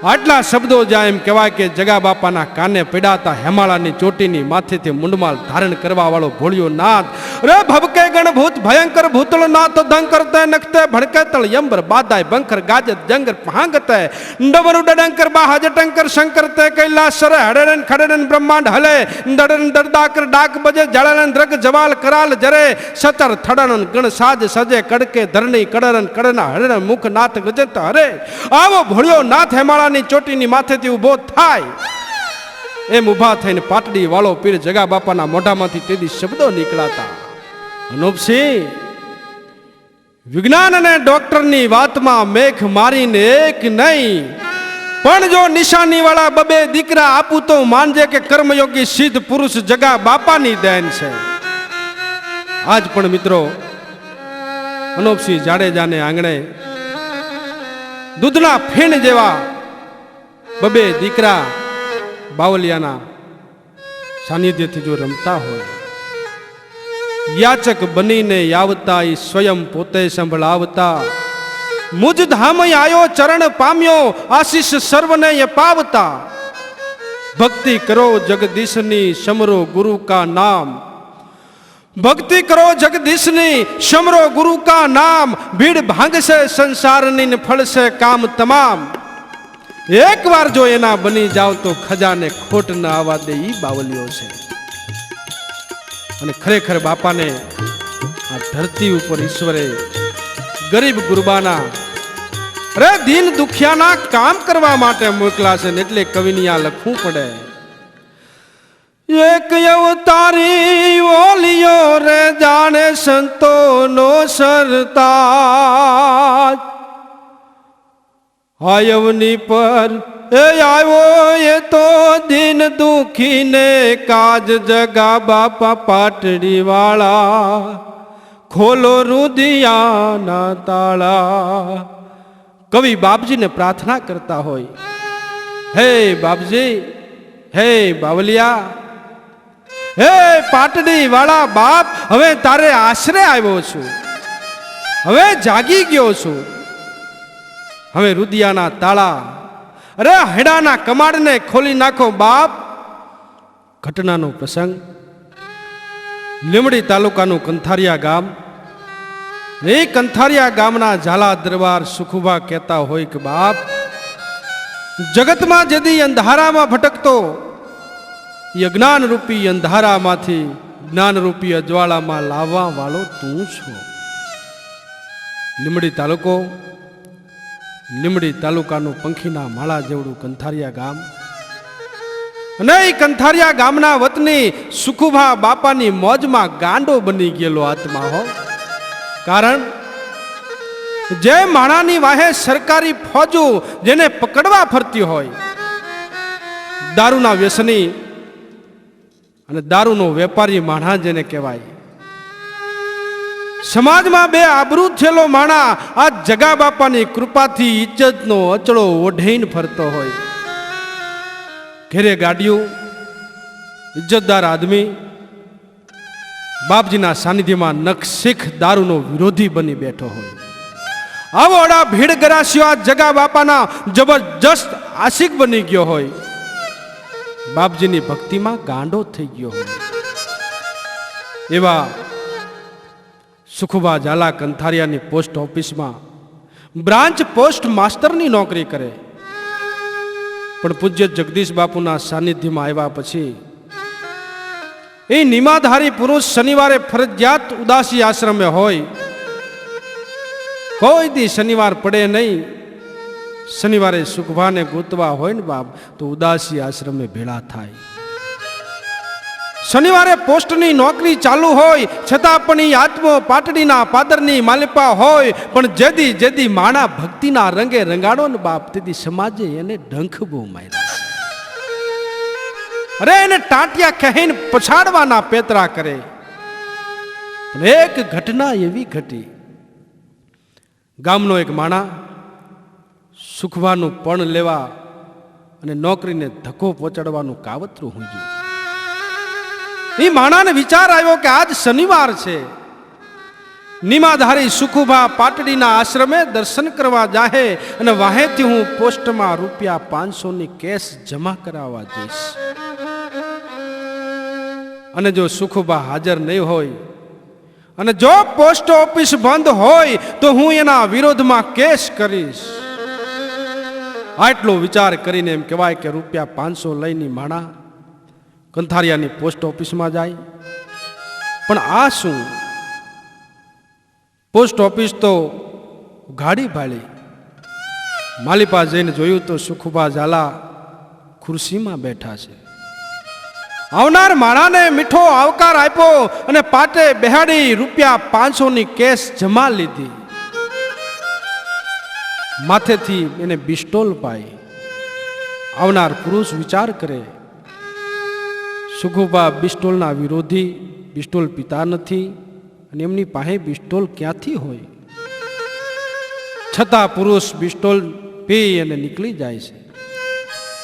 આટલા શબ્દો જ્યાં એમ કહેવાય કે જગા બાપાના કાને પડાતા હેમાળાની ચોટીની માથેથી મુંડમાલ ધારણ કરવા વાળો ભોળિયો નાથ, રે ભવકે ગણભૂત ભયંકર ભૂતળ નાથ ધંકર તે નખતે ભડકે તળ યંબર બાદાય બંકર ગાજત જંગર પહાંગતે ડબરુ ડડંકર બાહજ ટંકર શંકર તે કૈલાસર હડરન ખડરન બ્રહ્માંડ હલે દડન દરદાકર ડાક બજે જળન દ્રગ જવાલ કરાલ જરે સતર થડન ગણ સાજ સજે કડકે ધરણી કડરન કડના હડન મુખ નાથ ગજત હરે. આવો ભોળિયો નાથ હેમાળા ચોટીની માથેથી ઉભો થાય એમ ઉભા થઈને પાટડી વાળો પીર જગા બાપાના મોઢામાંથી તેદી શબ્દો નીકળાતા, અનુપસિંહ વિજ્ઞાન અને ડોક્ટરની વાતમાં મેઘ મારીને એક નહીં, પણ જો નિશાની વાળા બબે દીકરા આપું તો માનજે કે કર્મયોગી સિદ્ધ પુરુષ જગા બાપાની દેન છે. આજ પણ મિત્રો અનુપસિંહ જાડેજાને આંગણે દૂધના ફેણ જેવા બબે દીકરા બાવલિયાના સાનિધ્યથી જો રમતા હોય, યાચક બનીને આવતા એ સ્વયં પોતે સંભળાવતા, મુજ ધામ આયો ચરણ પામ્યો આશીષ સર્વને પાવતા. ભક્તિ કરો જગદીશની સમરો ગુરુ કા નામ, ભક્તિ કરો જગદીશની સમરો ગુરુ કા નામ. ભીડ ભાંગશે સંસારની ને ફળશે કામ તમામ. એક વાર જો એના બની જાવ તો ખજાને ખોટ ન આવવા દે ઈ બાવલીઓ છે. અને ખરેખર બાપાને આ ધરતી ઉપર ઈશ્વરે ગરીબ ગુરબાના અરે દીન દુખિયાના કામ કરવા માટે મોકલા છે ને એટલે કવિની આ લખવું પડે. એક અવતારી ઓલિયો રે જાણે સંતોનો સરતાજ, આયવની પર એ આવ્યો એ તો દિન દુખીને કાજ. જગા બાપા પાટડી વાળા ખોલો રુદિયાના તાળા. કવિ બાપજીને પ્રાર્થના કરતા હોય, હે બાપજી, હે બાવલિયા, હે પાટડી વાળા બાપ, હવે તારે આશરે આવ્યો છું, હવે જાગી ગયો છું. હવે રુદિયાના તાળા અરે હેડાના કમાડને ખોલી નાખો બાપ. ઘટનાનો પ્રસંગ લીમડી તાલુકાનું કંથારિયા ગામ. એ કંથારિયા ગામના ઝાલા દરબાર સુખુભા કહેતા હોય કે બાપ, જગતમાં જદી અંધારામાં ભટકતો એ અજ્ઞાનરૂપી અંધારામાંથી જ્ઞાનરૂપી અજવાળામાં લાવવા વાળો તું છો. લીમડી તાલુકાનું પંખીના માળા જેવડું કંથારિયા ગામ. અને એ કંથારિયા ગામના વતની સુખુભા બાપાની મોજમાં ગાંડો બની ગયેલો આત્મા હો. કારણ જે માણાની વાહે સરકારી ફોજો જેને પકડવા ફરતી હોય, દારૂના વ્યસની અને દારૂનો વેપારી માણા જેને કહેવાય, સમાજમાં બે આબરૂ થયેલો માણા આ જગા બાપાની કૃપાથી ઇજ્જતનો અચળો ઓઢીને ફરતો હોય. ઘેરે ગાડીઓ, ઇજ્જતદાર આદમી બાપજીના સાનિધ્યમાં નખશીખ દારૂનો વિરોધી બની બેઠો હોય. આવો અડા ભીડ ગરાસ્યો આ જગા બાપાના જબરજસ્ત આશિક બની ગયો હોય, બાપજીની ભક્તિમાં ગાંડો થઈ ગયો હોય. એવા સુખુબા ઝાલા કંથારિયાની પોસ્ટ ઓફિસમાં બ્રાન્ચ પોસ્ટ માસ્ટરની નોકરી કરે. પણ પૂજ્ય જગદીશ બાપુના સાનિધ્યમાં આવ્યા પછી એ નિમાધારી પુરુષ શનિવારે ફરજિયાત ઉદાસી આશ્રમે હોય. કોઈ દી શનિવાર પડે નહીં. શનિવારે સુખભાને ગોતવા હોય ને બાપ તો ઉદાસી આશ્રમે ભેળા થાય. શનિવારે પોસ્ટની નોકરી ચાલુ હોય છતાં પણ એ આત્મો પાટડીના પાદરની માલિપા હોય. પણ જેદી માણા ભક્તિના રંગે રંગાડો ને બાપ તેથી સમાજે એને ડંખ બહુ માર્યા. અરે એને ટાંટિયા કહીને પછાડવાના પેતરા કરે. પણ એક ઘટના એવી ઘટી. ગામનો એક માણા સુખવાનું પણ લેવા અને નોકરીને ધક્કો પહોંચાડવાનું કાવતરું હુંજ્યું. એ માણાને વિચાર આવ્યો કે આજ શનિવાર છે, નિમાધારી સુખુભા પાટડીના આશ્રમે દર્શન કરવા જાહે અને વાહેથી હું પોસ્ટમાં ₹500ની કેશ જમા કરાવવા જઈશ. અને જો સુખુભા હાજર નહીં હોય અને જો પોસ્ટ ઓફિસ બંધ હોય તો હું એના વિરોધમાં કેસ કરીશ. આટલો વિચાર કરીને એમ કહેવાય કે ₹500 લઈને માણા કંથારિયાની પોસ્ટ ઓફિસમાં જાય. પણ આ શું, પોસ્ટ ઓફિસ તો ગાડી ભાળી. માલિપા જઈને જોયું તો સુખુબા ઝાલા ખુરશીમાં બેઠા છે. આવનાર માણાને મીઠો આવકાર આપ્યો અને પાટે બેહાડી ₹500ની કેશ જમા લીધી. માથેથી એને બિસ્ટોલ પાઈ. આવનાર પુરુષ વિચાર કરે, સુખુબા બિસ્ટોલના વિરોધી, બિસ્ટોલ પીતા નથી અને એમની પાસે બિસ્ટોલ ક્યાંથી હોય. છતાં પુરુષ બિસ્ટોલ પી અને નીકળી જાય છે.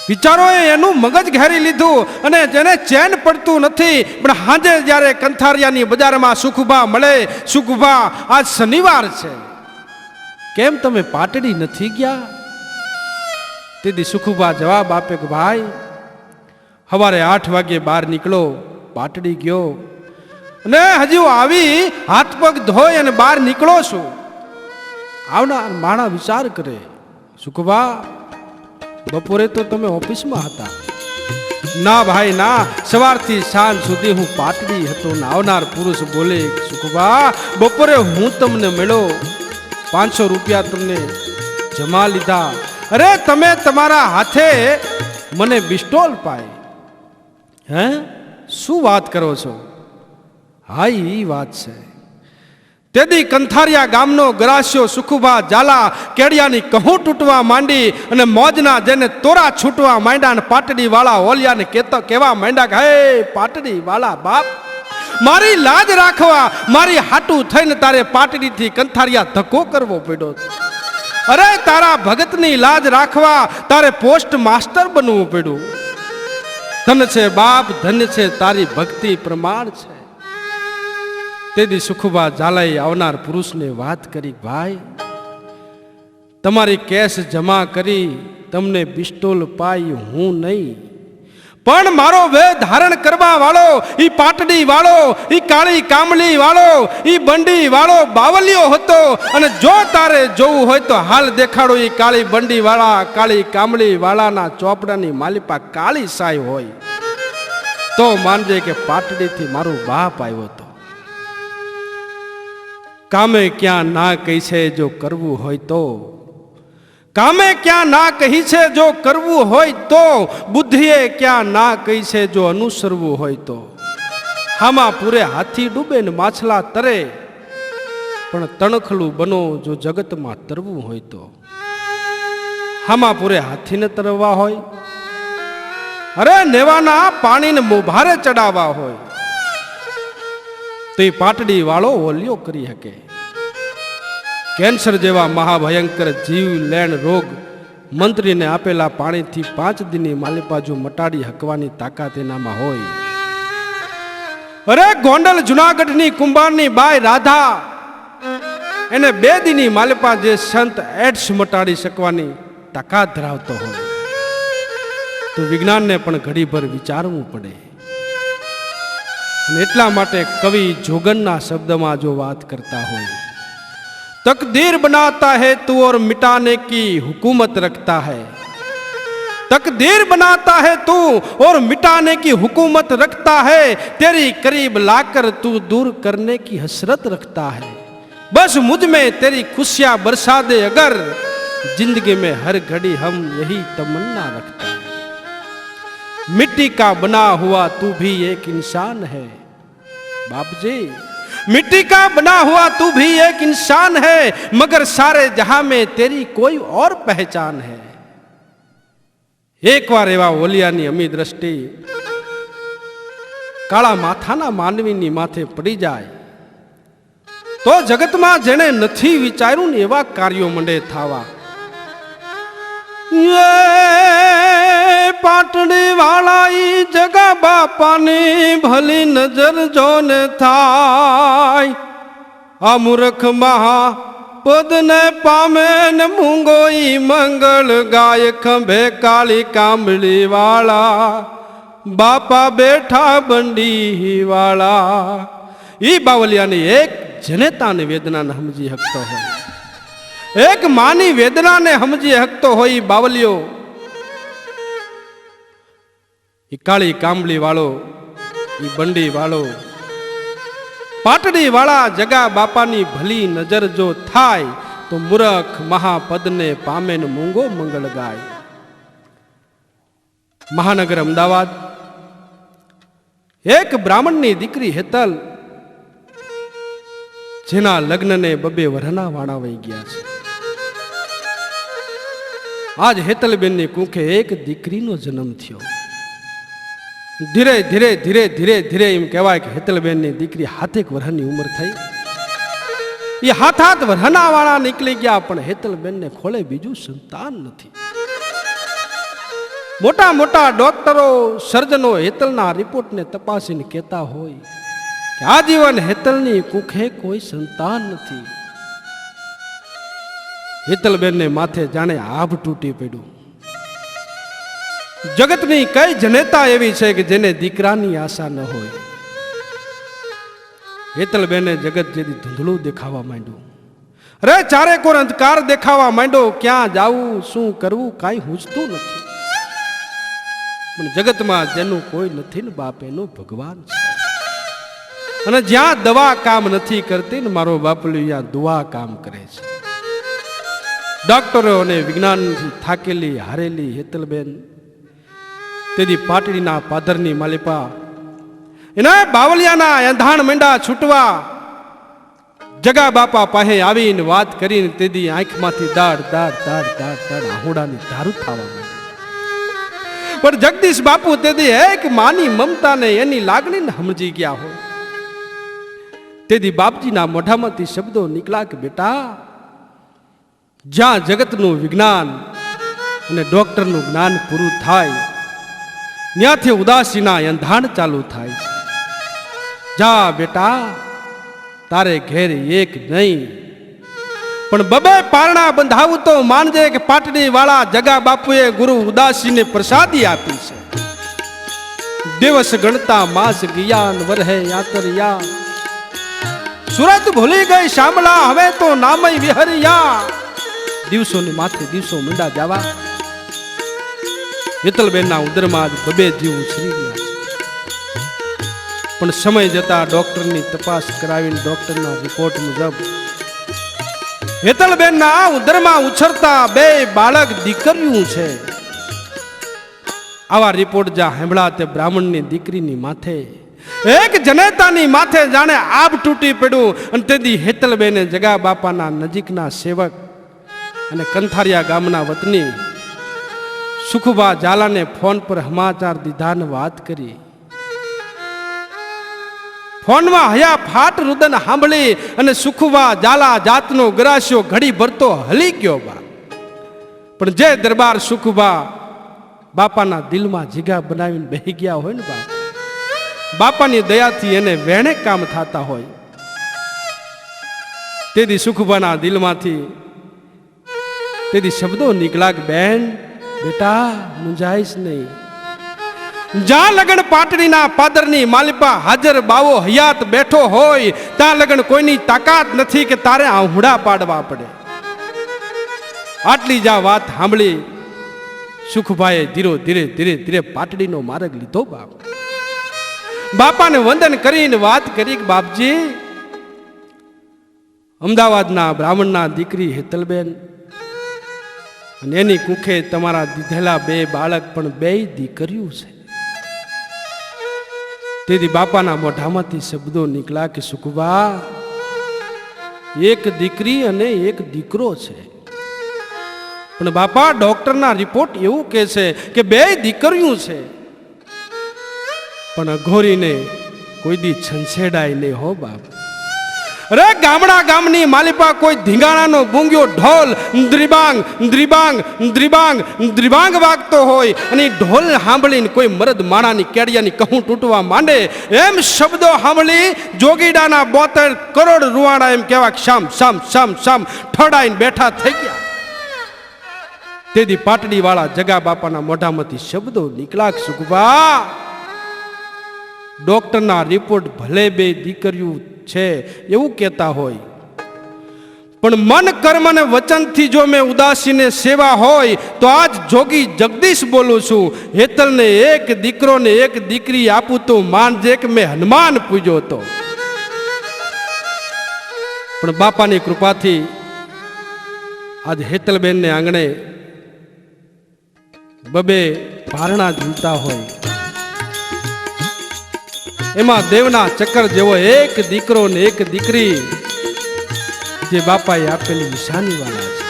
વિચારોએ એનું મગજ ઘેરી લીધું અને જેને ચેન પડતું નથી. પણ હાજે જ્યારે કંથારિયાની બજારમાં સુખુબા મળે, સુખુબા આજ શનિવાર છે, કેમ તમે પાટડી નથી ગયા? તેથી સુખુબા જવાબ આપે કે ભાઈ સવારે 8 વાગે બહાર નીકળો, પાટડી ગયો અને હજુ આવી હાથ પગ ધોઈ અને બહાર નીકળો છું. આવનાર માણા વિચાર કરે, સુખુબા બપોરે તો તમે ઓફિસમાં હતા. ના ભાઈ ના, સવારથી સાંજ સુધી હું પાટડી હતો. આવનાર પુરુષ બોલે, સુખુબા બપોરે હું તમને મળ્યો, ₹500 તમને જમા લીધા. અરે તમે તમારા હાથે મને બિસ્ટોલ પાય. હે, શું વાત કરો છો? હા એ વાત છે. તેથી કંથારિયા ગામનો ગરાસ્યો સુખુબા ઝાલા કેડિયાની કહું તૂટવા માંડી અને મોજના જેને તોરા છૂટવા માંડ્યા. અને પાટડી વાળા ઓલિયાને કેવા માંડ્યા કે હે પાટડી વાળા બાપ, મારી લાજ રાખવા મારી હાટું થઈને તારે પાટડીથી કંથારિયા ધક્કો કરવો પડ્યો. અરે તારા ભગતની લાજ રાખવા તારે પોસ્ટ માસ્ટર બનવું પડ્યું. ધન છે બાપ, ધન છે તારી ભક્તિ પ્રમાણ છે. તેથી સુખુબા ઝાલાએ આવનાર પુરુષને વાત કરી, ભાઈ તમારી કેશ જમા કરી, તમને બિસ્ટોલ પાઈ હું નહીં, પણ મારો વેહ ધારણ કરવા વાળો ઈ પાટડી વાળો, ઈ કાળી કામલી વાળો, ઈ બંડી વાળો બાવલિયો હતો. અને જો તારે જોવું હોય તો હાલ દેખાડો ઈ કાળી બંડી વાળા, કાળી કામલી વાળાના ચોપડાની માલિપા કાળી સાય હોય તો માનજે કે પાટડીથી મારો બાપ આવ્યો હતો. કામે ક્યાં ના કહી છે જો કરવું હોય તો, કામે ક્યાં ના કહી છે જો કરવું હોય તો, બુદ્ધિએ ક્યાં ના કહી છે જો અનુસરવું હોય તો. હામાં પૂરે હાથી ડૂબે ને માછલા તરે, પણ તણખલું બનો જો જગતમાં તરવું હોય તો. હામાં પૂરે હાથીને તરવા હોય, અરે નેવાના પાણીને મોભારે ચડાવવા હોય તો એ પાટડી વાળો ઓલિયો કરી શકે. કેન્સર જેવા મહાભયંકર જીવ લેણ રોગ મંત્રીને આપેલા પાણીથી 5 દિનની માલિપાજુ મટાડી હકવાની તાકાત એનામાં હોય. અરે ગોંડલ જુનાગઢની કુંભારની બાઈ રાધા એને 2 દિનની માલિપા જે સંત એડ્સ મટાડી શકવાની તાકાત ધરાવતો હોય તો વિજ્ઞાનને પણ ઘડીભર વિચારવું પડે. અને એટલા માટે કવિ જોગનના શબ્દમાં જો વાત કરતા હોય, तकदीर बनाता है तू और मिटाने की हुकूमत रखता है. तकदीर बनाता है तू और मिटाने की हुकूमत रखता है. तेरी करीब लाकर तू दूर करने की हसरत रखता है. बस मुझ में तेरी खुशियां बरसा दे अगर, जिंदगी में हर घड़ी हम यही तमन्ना रखता है. मिट्टी का बना हुआ तू भी एक इंसान है बाप जी. मिट्टी का बना हुआ तू भी एक इंसान है, मगर सारे जहां में तेरी कोई और पहचान है. एक बार एवा ओलियानी अमी दृष्टि काळा माथाना मानवीनी माथे पड़ी जाए तो जगतमां जेने नथी विचार्યું ને એવા કાર્યો મંડે થાવા. પાટડી વાળા ઈ જગા બાપાની ભલી નજર જોને થાય. આ મૂર્ખ મહા પદને પામે ને મૂંગો ઈ મંગળ ગાય ખંભે કાળી કામળી વાળા બાપા બેઠા બંડી વાળા. ઈ બાવલિયાની એક જનેતાની વેદનાને સમજી શકતો હોય, એક માની વેદનાને સમજી શકતો હોય બાવલિયો. ઈ કાળી કામળી વાળો, ઈ બંડી વાળો, પાટડી વાળા જગા બાપાની ભલી નજર જો થાય તો મૂર્ખ મહાપદને પામે ને મૂંગો મંગળ ગાય. મહાનગર અમદાવાદ એક બ્રાહ્મણની દીકરી હેતલ, જેના લગ્નને 2 વરહના વાણા વહી ગયા છે. આજ હેતલબેનની કુંખે એક દીકરીનો જન્મ થયો. ધીરે ધીરે ધીરે ધીરે ધીરે એમ કહેવાય કે હેતલબેનની દીકરી 7 વર્ષની ઉંમર થઈ. એ 7 વર્ષના વાળા નીકળી ગયા, પણ હેતલબેનને ખોળે બીજું સંતાન નથી. મોટા મોટા ડોક્ટરો સર્જનો હેતલના રિપોર્ટને તપાસીને કહેતા હોય કે આજીવન હેતલની કુંખે કોઈ સંતાન નથી. હેતલબેનને માથે જાણે આભ તૂટી પડ્યું. જગતની કઈ જનેતા એવી છે કે જેને દીકરાની આશા ન હોય. હેતલબેને જગત જેથી ધૂંધળું દેખાવા માંડ્યું. અરે ચારે કોર અંધકાર દેખાવા માંડ્યો. ક્યાં જાવું, શું કરવું કાંઈ સૂઝતું નથી. પણ જગતમાં જેનું કોઈ નથી ને બાપ એનું ભગવાન છે. અને જ્યાં દવા કામ નથી કરતી ને મારો બાપલું ત્યાં દુઆ કામ કરે છે. ડોક્ટરો અને વિજ્ઞાનથી થાકેલી હારેલી હેતલબેન તેથી પાટડીના પાદરની માલિપા એના બાવલિયાના એંધાણ મેંડા છૂટવા જગા બાપા પાસે આવીને વાત કરીને તેદી આંખમાંથી દાડ દાડ દાડ દાડ દાડ આહોડાની ધારું થવા માંડી. પણ જગદીશ બાપુ તેદી એક માની મમતાને એની લાગણીને સમજી ગયા હોય. તેદી બાપજીના મોઢામાંથી શબ્દો નીકળ્યા કે બેટા, જ્યાં જગતનું વિજ્ઞાન અને ડોક્ટરનું જ્ઞાન પૂરું થાય ત્યાંથી ઉદાસીના એંધાણ ચાલુ થાય છે. જા બેટા, તારે ઘેર એક નહીં પણ 2 પારણા બંધાવું તો માનજે કે પાટડી વાળા જગા બાપુએ ગુરુ ઉદાસીને પ્રસાદી આપી છે. દિવસ ગણતા માસ ગયા વરહે યાતરિયા, સુરત ભૂલી ગઈ શામળા હવે તો નામય વિહરિયા. દિવસોની માથે દિવસો મંડા જાવા. હેતલબેનના ઉદરમાં જ 2 જીવ ઉછરી ગયા છે. પણ સમય જતા ડોક્ટરની તપાસ કરાવીને ડોક્ટરના રિપોર્ટ મુજબ હેતલબેનના ઉદરમાં ઉછરતા 2 બાળક દીકરીઓ છે. આવા રિપોર્ટ જ્યાં સાંભળ્યા તે બ્રાહ્મણની દીકરીની માથે એક જનેતાની માથે જાણે આબ તૂટી પડ્યું અને તેથી હેતલબેને જગા બાપાના નજીકના સેવક અને કંથારિયા ગામના વતની સુખબા ઝાલાને ફોન પર સમાચાર દીધાને વાત કરી. ફોનમાં હયા ફાટ રુદન સાંભળી અને સુખબા ઝાલા જાતનો ગરાસ્યો ઘડી ભરતો હલી ગયો બા. પણ જે દરબાર સુખબા બાપાના દિલમાં જીગા બનાવીને બેહી ગયા હોય ને બાપ, બાપાની દયાથી એને વેણે કામ થતા હોય, તેથી સુખબાના દિલમાંથી તેથી શબ્દો નીકળ્યા કે બેન બેટા મુંજાઈશ નહીં. જ્યાં લગન પાટડીના પાદરની માલિપા હાજર બાવો હયાત બેઠો હોય ત્યાં લગન કોઈની તાકાત નથી કે તારે આહુડા પાડવા પડે. આટલી જા વાત સાંભળી સુખભાઈએ ધીરે ધીરે ધીરે ધીરે પાટડીનો માર્ગ લીધો બાપ. બાપાને વંદન કરીને વાત કરી કે બાપજી, અમદાવાદના બ્રાહ્મણના દીકરી હેતલબેન અને એની કુખે તમારા દીધેલા 2 બાળક પણ 2 દીકરીઓ છે. તેથી બાપાના મોઢામાંથી શબ્દો નીકળ્યા કે સુખબા, એક દીકરી અને એક દીકરો છે. પણ બાપા ડોક્ટરના રિપોર્ટ એવું કહે છે કે 2 દીકરીઓ છે. પણ અઘોરીને કોઈ દી છંછેડાય નહીં હો બાપ. અરે ગામડા ગામની માલિપા કોઈ ધીંગાણાનો બૂંગ્યો ઢોલ દ્રિબાંગ દ્રિબાંગ દ્રિબાંગ દ્રિબાંગ વાગતો હોય અને ઢોલ સાંભળીને કોઈ મરદ માણાની કેડિયાની કહું તૂટવા માંડે એમ શબ્દો સાંભળી જોગીડાના 72 કરોડ રૂવાડા એમ કેવા શામ શામ શામ શામ ઠડાઈને બેઠા થઈ ગયા. તેથી પાટડી વાળા જગા બાપાના મોઢામાંથી શબ્દો નીકળ્યા સુખબા, ડોક્ટરના રિપોર્ટ ભલે 2 દીકરીઓ છે એવું કહેતા હોય, પણ મન કર્મ અને વચનથી જો મેં ઉદાસીને સેવા હોય તો આજ જોગી જગદીશ બોલું છું. હેતલને 1 દીકરો ને 1 દીકરી આપું તો માનજે કે મેં હનુમાન પૂજ્યો હતો. પણ બાપાની કૃપાથી આજ હેતલબેનને આંગણે 2 ભારણા ઝૂલતા હોય, એમાં દેવના ચક્કર જેવો 1 દીકરો ને 1 દીકરી જે બાપાએ આપેલી નિશાની વાળા છે.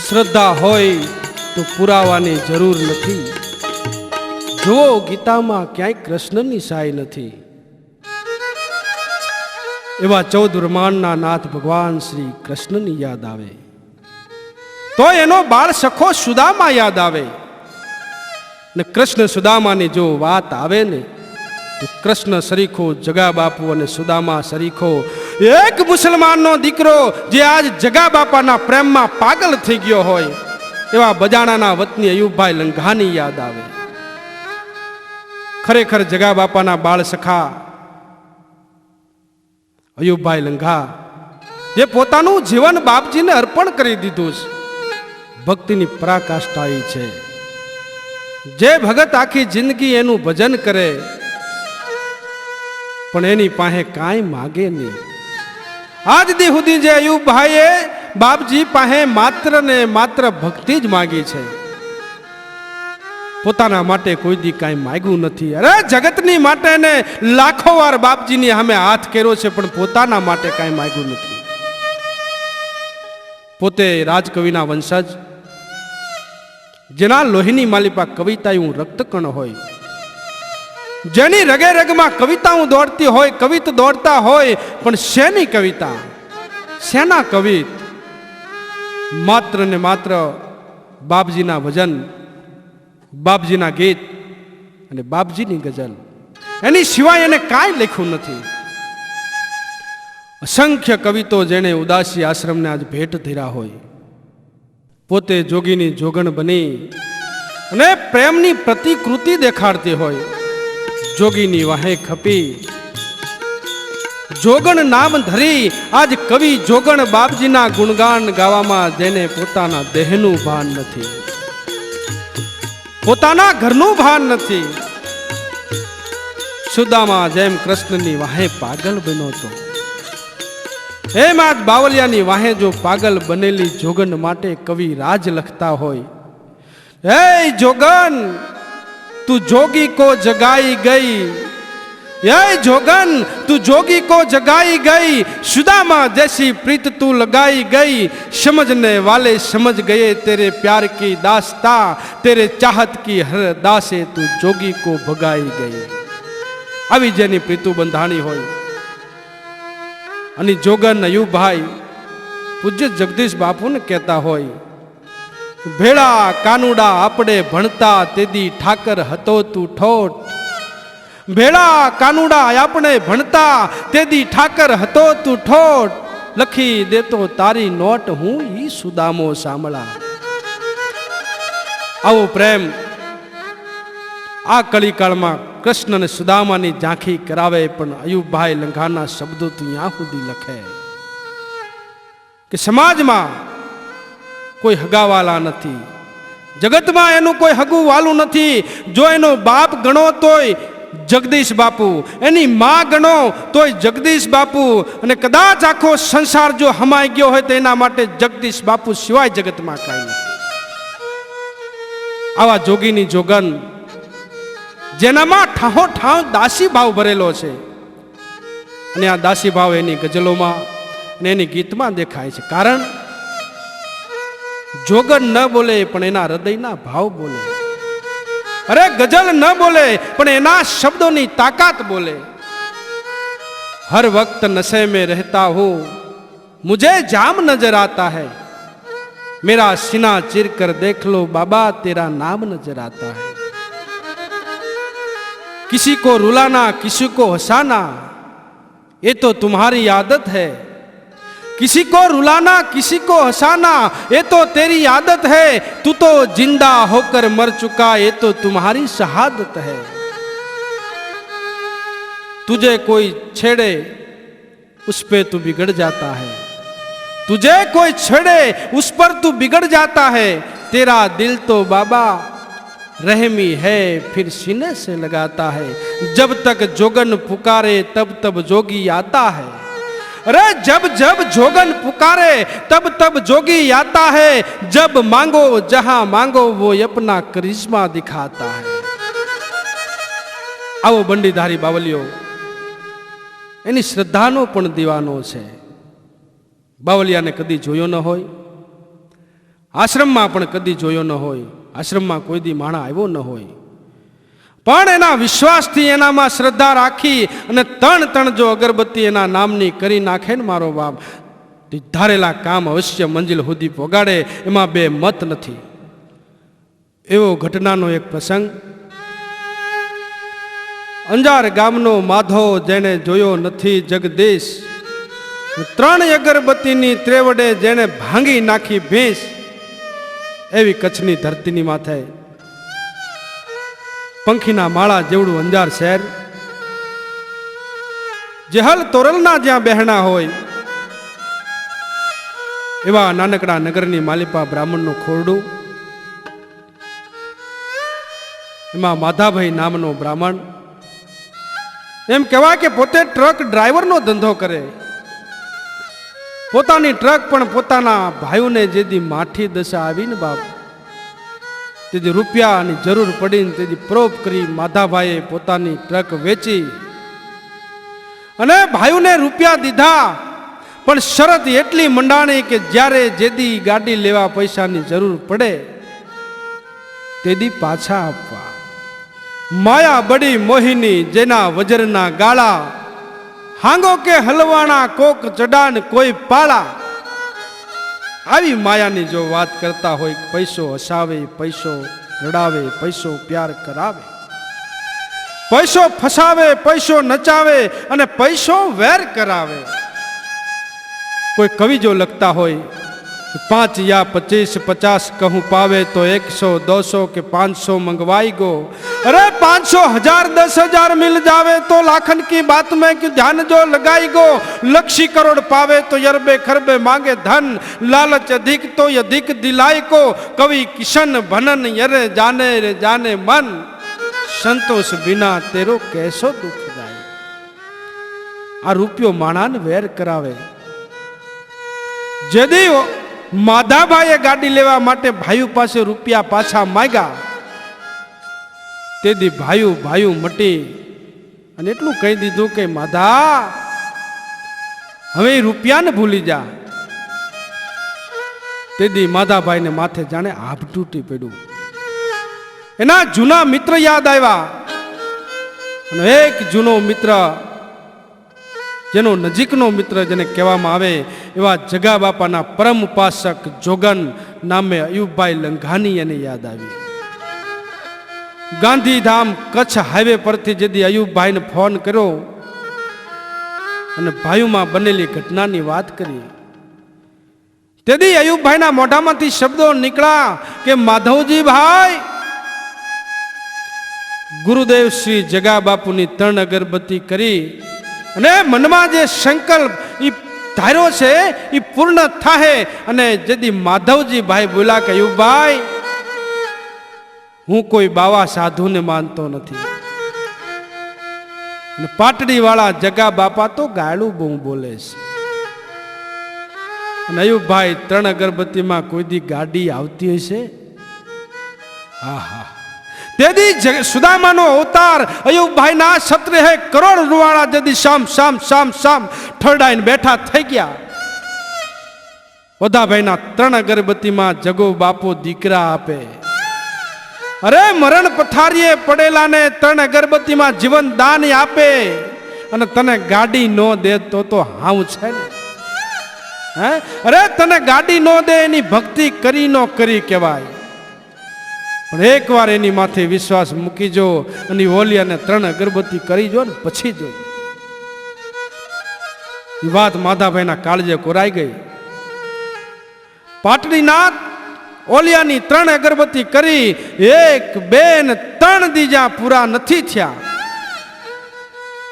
શ્રદ્ધા હોય તો પુરાવાની જરૂર નથી. જો ગીતામાં ક્યાંય કૃષ્ણની સાય નથી. એવા 14 બ્રહ્માંડના નાથ ભગવાન શ્રી કૃષ્ણની યાદ આવે તો એનો બાળ સખો સુદામા યાદ આવે. ને કૃષ્ણ સુદામાની જો વાત આવે ને તો કૃષ્ણ સરીખો જગા બાપુ અને સુદામા સરીખો એક મુસલમાનનો દીકરો જે આજ જગા બાપાના પ્રેમમાં પાગલ થઈ ગયો હોય એવા બજાણાના વતની અયુબભાઈ લંઘાની યાદ આવે. ખરેખર જગા બાપાના બાળ સખા અયુબભાઈ લંઘા જે પોતાનું જીવન બાપજીને અર્પણ કરી દીધું છે. ભક્તિની પરાકાષ્ઠા છે. જે ભગત આખી જિંદગી એનું ભજન કરે પણ એની પાસે કાંઈ માગે નહીં. આજ દી સુધી જે અયુબભાઈએ બાપજી પાસે માત્ર ને માત્ર ભક્તિ જ માગી છે. પોતાના માટે કોઈ દી કાંઈ માગ્યું નથી. અરે જગતની માટે ને લાખો વાર બાપજીની સામે હાથ કર્યો છે પણ પોતાના માટે કાંઈ માગ્યું નથી. પોતે રાજકવિના વંશજ, જેના લોહીની માલિપા કવિતાઓ રક્તકણ હોય, જેની રગે રગમાં કવિતાઓ દોડતી હોય, કવિત દોડતા હોય, પણ શેની કવિતા, શેના કવિત? માત્ર ને માત્ર બાપજીના ભજન, બાપજીના ગીત અને બાપજીની ગઝલ, એની સિવાય એને કાંઈ લખ્યું નથી. અસંખ્ય કવિતો જેણે ઉદાસી આશ્રમને આજ ભેટ ધર્યા હોય, પોતે જોગીની જોગણ બની અને પ્રેમની પ્રતિકૃતિ દેખાડતી હોય, જોગીની વાહે ખપી જોગણ નામ ધરી આજ કવિ જોગણ બાપજીના ગુણગાન ગાવામાં જેને પોતાના દેહનું ભાન નથી, પોતાના ઘરનું ભાન નથી. સુદામા જેમ કૃષ્ણની વાહે પાગલ બન્યો હતો, એમ આજ બાવલિયાની વાહે જો પાગલ બનેલી જોગન માટે કવિ રાજ લખતા હોય, હે જોગન तू जोगी को जगाई गई, ये जोगन तू जोगी को जगाई गई, सुदामा जैसी प्रीत तू लगाई गई, समझने वाले समझ गए तेरे प्यार की दास्ता, तेरे चाहत की हर दासे तू जोगी को भगाई गई। આવી જેની પ્રીતુ બંધાણી હોય અને જોગન અયુભાઈ પૂજ્ય જગદીશ બાપુને કહેતા હોય, ભેળા કાનુડા આપણે ભણતા તેદી ઠાકર હતો તું ઠોઠ, ભેળા કાનુડા આપણે ભણતા તેદી ઠાકર હતો તું ઠોઠ, લખી દેતો તારી નોટ હું ઈ સુદામો સાંભળા। આવો પ્રેમ આ કળીકાળમાં કૃષ્ણ અને સુદામાની ઝાંખી કરાવે, પણ અયુબભાઈ લંઘાના શબ્દો ત્યાં સુધી લખે કે સમાજમાં કોઈ હગાવાલા નથી, જગતમાં એનું કોઈ હગું વાલું નથી। જો એનો બાપ ગણો તોય જગદીશ બાપુ, એની માં ગણો તોય જગદીશ બાપુ, અને કદાચ આખો સંસાર જો હમાઈ ગયો હોય તો એના માટે જગદીશ બાપુ સિવાય જગતમાં કાંઈ નથી। આવા જોગીની જોગન જેનામાં ઠાહો ઠાવ દાસી ભાવ ભરેલો છે, અને આ દાસી ભાવ એની ગઝલોમાં ને એની ગીતમાં દેખાય છે। કારણ જોગન ન બોલે પણ એના હૃદયના ભાવ બોલે, અરે ગઝલ ન બોલે પણ એના શબ્દોની તાકાત બોલે। हर वक्त नशे में रहता हूं, मुझे जाम नजर आता है, मेरा सीना चीर कर देख लो बाबा तेरा नाम नजर आता है। किसी को रुलाना किसी को हंसाना ये तो तुम्हारी आदत है, किसी को रुलाना किसी को हंसाना ये तो तेरी आदत है, तू तो जिंदा होकर मर चुका ये तो तुम्हारी शहादत है। तुझे कोई छेड़े उस पे तू बिगड़ जाता है, तुझे कोई छेड़े उस पर तू बिगड़ जाता है, तेरा दिल तो बाबा रहमी है फिर सीने से लगाता है, जब तक जोगन पुकारे तब तब जोगी आता है। अरे जब जब जोगन पुकारे तब तब जोगी आता है, जब मांगो जहां मांगो वो अपना करिश्मा दिखाता है। आओ बंडीधारी बावलियो એની શ્રદ્ધાનો પણ દીવાનો છે। બાવલિયાને કદી જોયો ન હોય, આશ્રમમાં પણ કદી જોયો ન હોય, આશ્રમમાં કોઈ દી માણા આવ્યો ન હોય, પણ એના વિશ્વાસથી એનામાં શ્રદ્ધા રાખી અને તણ જો અગરબત્તી એના નામની કરી નાખે ને મારો બાપ, ધારેલા કામ અવશ્ય મંજિલ સુધી પહોંચાડે, એમાં બે મત નથી। એવો ઘટનાનો એક પ્રસંગ, અંજાર ગામનો માધો જેને જોયો નથી જગદીશ, 3 અગરબત્તીની ત્રેવડે જેને ભાંગી નાખી ભેંસ, એવી કચ્છની ધરતીની માથે પંખીના માળા જેવડું અંજાર શહેર, જેહલ તોરલના જ્યાં બહેણા હોય એવા નાનકડા નગરની માલિપા બ્રાહ્મણનું ખોરડું, એમાં માધાભાઈ નામનો બ્રાહ્મણ, એમ કહેવાય કે પોતે ટ્રક ડ્રાઈવરનો ધંધો કરે, પોતાની ટ્રક પણ પોતાના ભાઈઓને જેથી માઠી દશા આવી ને બાપ, તેથી રૂપિયાની જરૂર પડીને તેથી પરોપકારી માધાભાઈએ પોતાની ટ્રક વેચી અને ભાઈઓને રૂપિયા દીધા, પણ શરત એટલી મંડાણી કે જ્યારે જેદી ગાડી લેવા પૈસાની જરૂર પડે તેદી પાછા આપવા। માયા બડી મોહિની જેના વજરના ગાળા, હાંગો કે હલવાણા કોક ચડાન કોઈ પાળા। આવી માયાની જો વાત કરતા હોય, પૈસો હસાવે પૈસો રડાવે પૈસો પ્યાર કરાવે, પૈસો ફસાવે પૈસો નચાવે અને પૈસો વેર કરાવે। કોઈ કવિ જો લખતા હોય 5 या 25 50 कहूँ पावे तो 100 200 के 500 मंगवाई गो, अरे 500 1000 10,000 मिल जावे तो लाखन की बात में क्यों ध्यान जो लगाई गो, लक्षी करोड़ पावे तो यरबे खरबे मांगे धन, लालच अधिक तो अधिक दिलाई को, कवि किशन भनन यरे जाने मन, संतोष बिना तेरो कैसो दुख जाए। आ रूपियो माणान वेर करावे। जदी માધાભાઈએ ગાડી લેવા માટે ભાઈઓ પાસે રૂપિયા પાછા માંગ્યા તેથી ભાયું ભાયું મટી અને એટલું કહી દીધું કે માધા હવે રૂપિયાને ભૂલી જા. તેથી માધાભાઈને માથે જાણે આભ તૂટી પડ્યું. એના જૂના મિત્ર યાદ આવ્યા અને એક જૂનો મિત્ર, જેનો નજીકનો મિત્ર જેને કહેવામાં આવે એવા જગા બાપાના પરમ ઉપાસક જોગન નામે અયુબભાઈ લંઘાની એને યાદ આવી. ગાંધીધામ કચ્છ હાઈવે પરથી જેથી અયુબભાઈને ફોન કર્યો અને ભાઈઓમાં બનેલી ઘટનાની વાત કરી. તેથી અયુબભાઈના મોઢામાંથી શબ્દો નીકળ્યા કે માધવજી ભાઈ, ગુરુદેવ શ્રી જગા બાપુની 3 અગરબત્તી કરી અને મનમાં જે સંકલ્પ એ ધાર્યો છે એ પૂર્ણ થાય. અને જેથી માધવજી ભાઈ બોલ્યા કે અયુબભાઈ, હું કોઈ બાવા સાધુને માનતો નથી. અને પાટડી વાળા જગા બાપા તો ગાળું બહુ બોલે છે. અને અયુબભાઈ 3 અગરબત્તીમાં કોઈ દી ગાડી આવતી હશે? હા હા. તેથી સુદામાનો અવતાર અયુબભાઈના 17 કરોડ રૂવાળા જેથી શામ શામ શામ શામ ઠરડાઈને બેઠા થઈ ગયા. ઓધાભાઈના 3 અગરબત્તીમાં જગો બાપો દીકરા આપે. અરે મરણ પથારીએ પડેલાને 3 અગરબત્તીમાં જીવન દાન આપે અને તને ગાડી ન દે તો હાવ છે ને. હે, અરે તને ગાડી ન દે એની ભક્તિ કરી ન કરી કહેવાય. પણ એકવાર એની માથે વિશ્વાસ મૂકી જો અને ઓલિયાને 3 અગરબત્તી કરી જો ને પછી જો. એ વાત માધાભાઈના કાળજે કોરાઈ ગઈ. પાટડીના ઓલિયાની 3 અગરબત્તી કરી 1 2 ને 3 દીજા પૂરા નથી થયા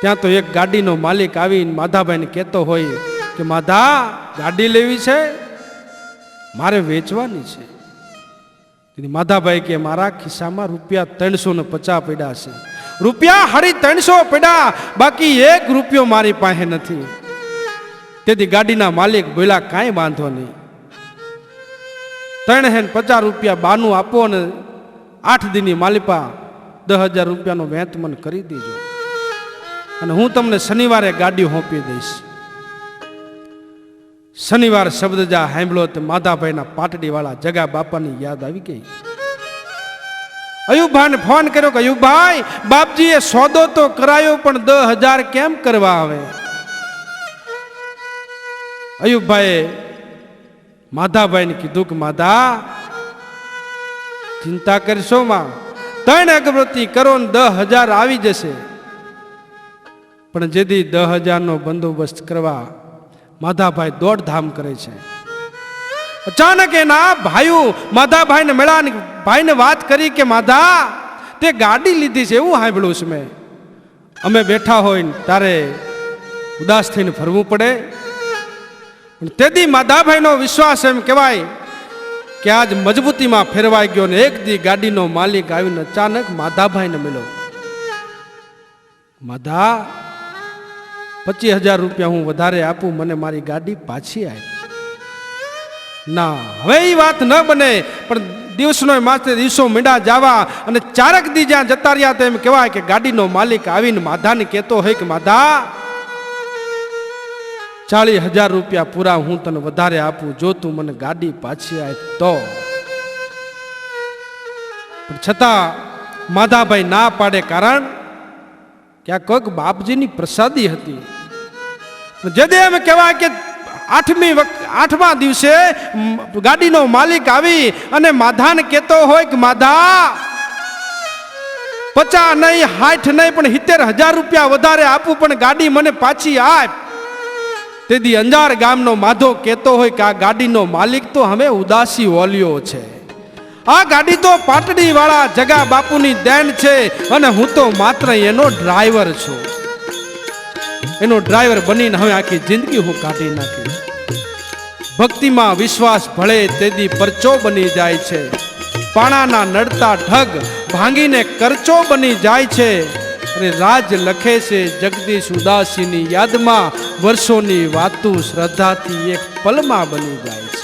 ત્યાં તો એક ગાડીનો માલિક આવીને માધાભાઈને કહેતો હોય કે માધા, ગાડી લેવી છે, મારે વેચવાની છે. માધાભાઈ કે મારા ખિસ્સામાં રૂપિયા 350 પડ્યા છે. રૂપિયા 350 પડ્યા, બાકી 1 રૂપિયો મારી પાસે નથી. તેથી ગાડીના માલિક બોલ્યા કાંઈ વાંધો નહીં, 350 રૂપિયા બાનું આપો અને 8 દીની માલિપા 10,000 રૂપિયાનો વેચ મને કરી દેજો અને હું તમને શનિવારે ગાડી સોંપી દઈશ. શનિવાર શબ્દ જા સાંભળો તે માધાભાઈના પાટડી વાળા જગા બાપાની યાદ આવી ગઈ. અયુબભાઈને ફોન કર્યો કે અયુબભાઈ, બાપજીએ સોદો તો કરાયો પણ 10,000 કેમ કરવા આવે? અયુબભાઈએ માધાભાઈને કીધું કે માધા, ચિંતા કરશો માં, 3 અગરબત્તી કરો ને 10,000 આવી જશે. પણ જેથી 10,000 નો બંદોબસ્ત કરવા માધાભાઈ દોડધામ કરે છે. અચાનક એના ભાઈઓ માધાભાઈને મેળાની ભાઈને વાત કરી કે માધા, તે ગાડી લીધી છે એવું સાંભળ્યું છે મેં. અમે બેઠા હોય ને તારે ઉદાસ થઈને ફરવું પડે. તેથી માધાભાઈનો વિશ્વાસ એમ કહેવાય કે આજ મજબૂતીમાં ફેરવાઈ ગયો ને એક દી ગાડીનો માલિક આવીને અચાનક માધાભાઈને મળ્યો. માધા, 25,000 રૂપિયા હું વધારે આપું, મને મારી ગાડી પાછી આપી. ના, હવે એ વાત ન બને. પણ દિવસનો માથે દિવસો મીંડા જવા અને 4 દી જ્યાં જતા રહ્યા તેમ કહેવાય કે ગાડીનો માલિક આવીને માધાને કહેતો હોય કે માધા, 40,000 રૂપિયા પૂરા હું તને વધારે આપું જો તું મને ગાડી પાછી આપ તો. પણ છતાં માધાભાઈ ના પાડે, કારણ કે આ કોઈક બાપજીની પ્રસાદી હતી. જેથી એમ કહેવાય કે 8મા દિવસે ગાડીનો માલિક આવી અને માધાને કહેતો હોય કે માધા, 50 નહીં 60 નહીં પણ 70,000 રૂપિયા વધારે આપું પણ ગાડી મને પાછી આપ. તેથી અંજાર ગામનો માધો કહેતો હોય કે આ ગાડીનો માલિક તો હવે ઉદાસી ઓલિયો છે. આ ગાડી તો પાટડી વાળા જગા બાપુની દેન છે અને હું તો માત્ર એનો ડ્રાઈવર છું. એનો ડ્રાઈવર બનીને હવે આખી જિંદગી હું કાઢી નાખીશ. ભક્તિમાં વિશ્વાસ ભળે તેથી પરચો બની જાય છે. પાણાના નડતા ઢગ ભાંગીને કરચો બની જાય છે. અને રાજ લખે છે જગદીશ ઉદાસીની યાદમાં, વર્ષોની વાતું શ્રદ્ધાથી એક પલમાં બની જાય છે.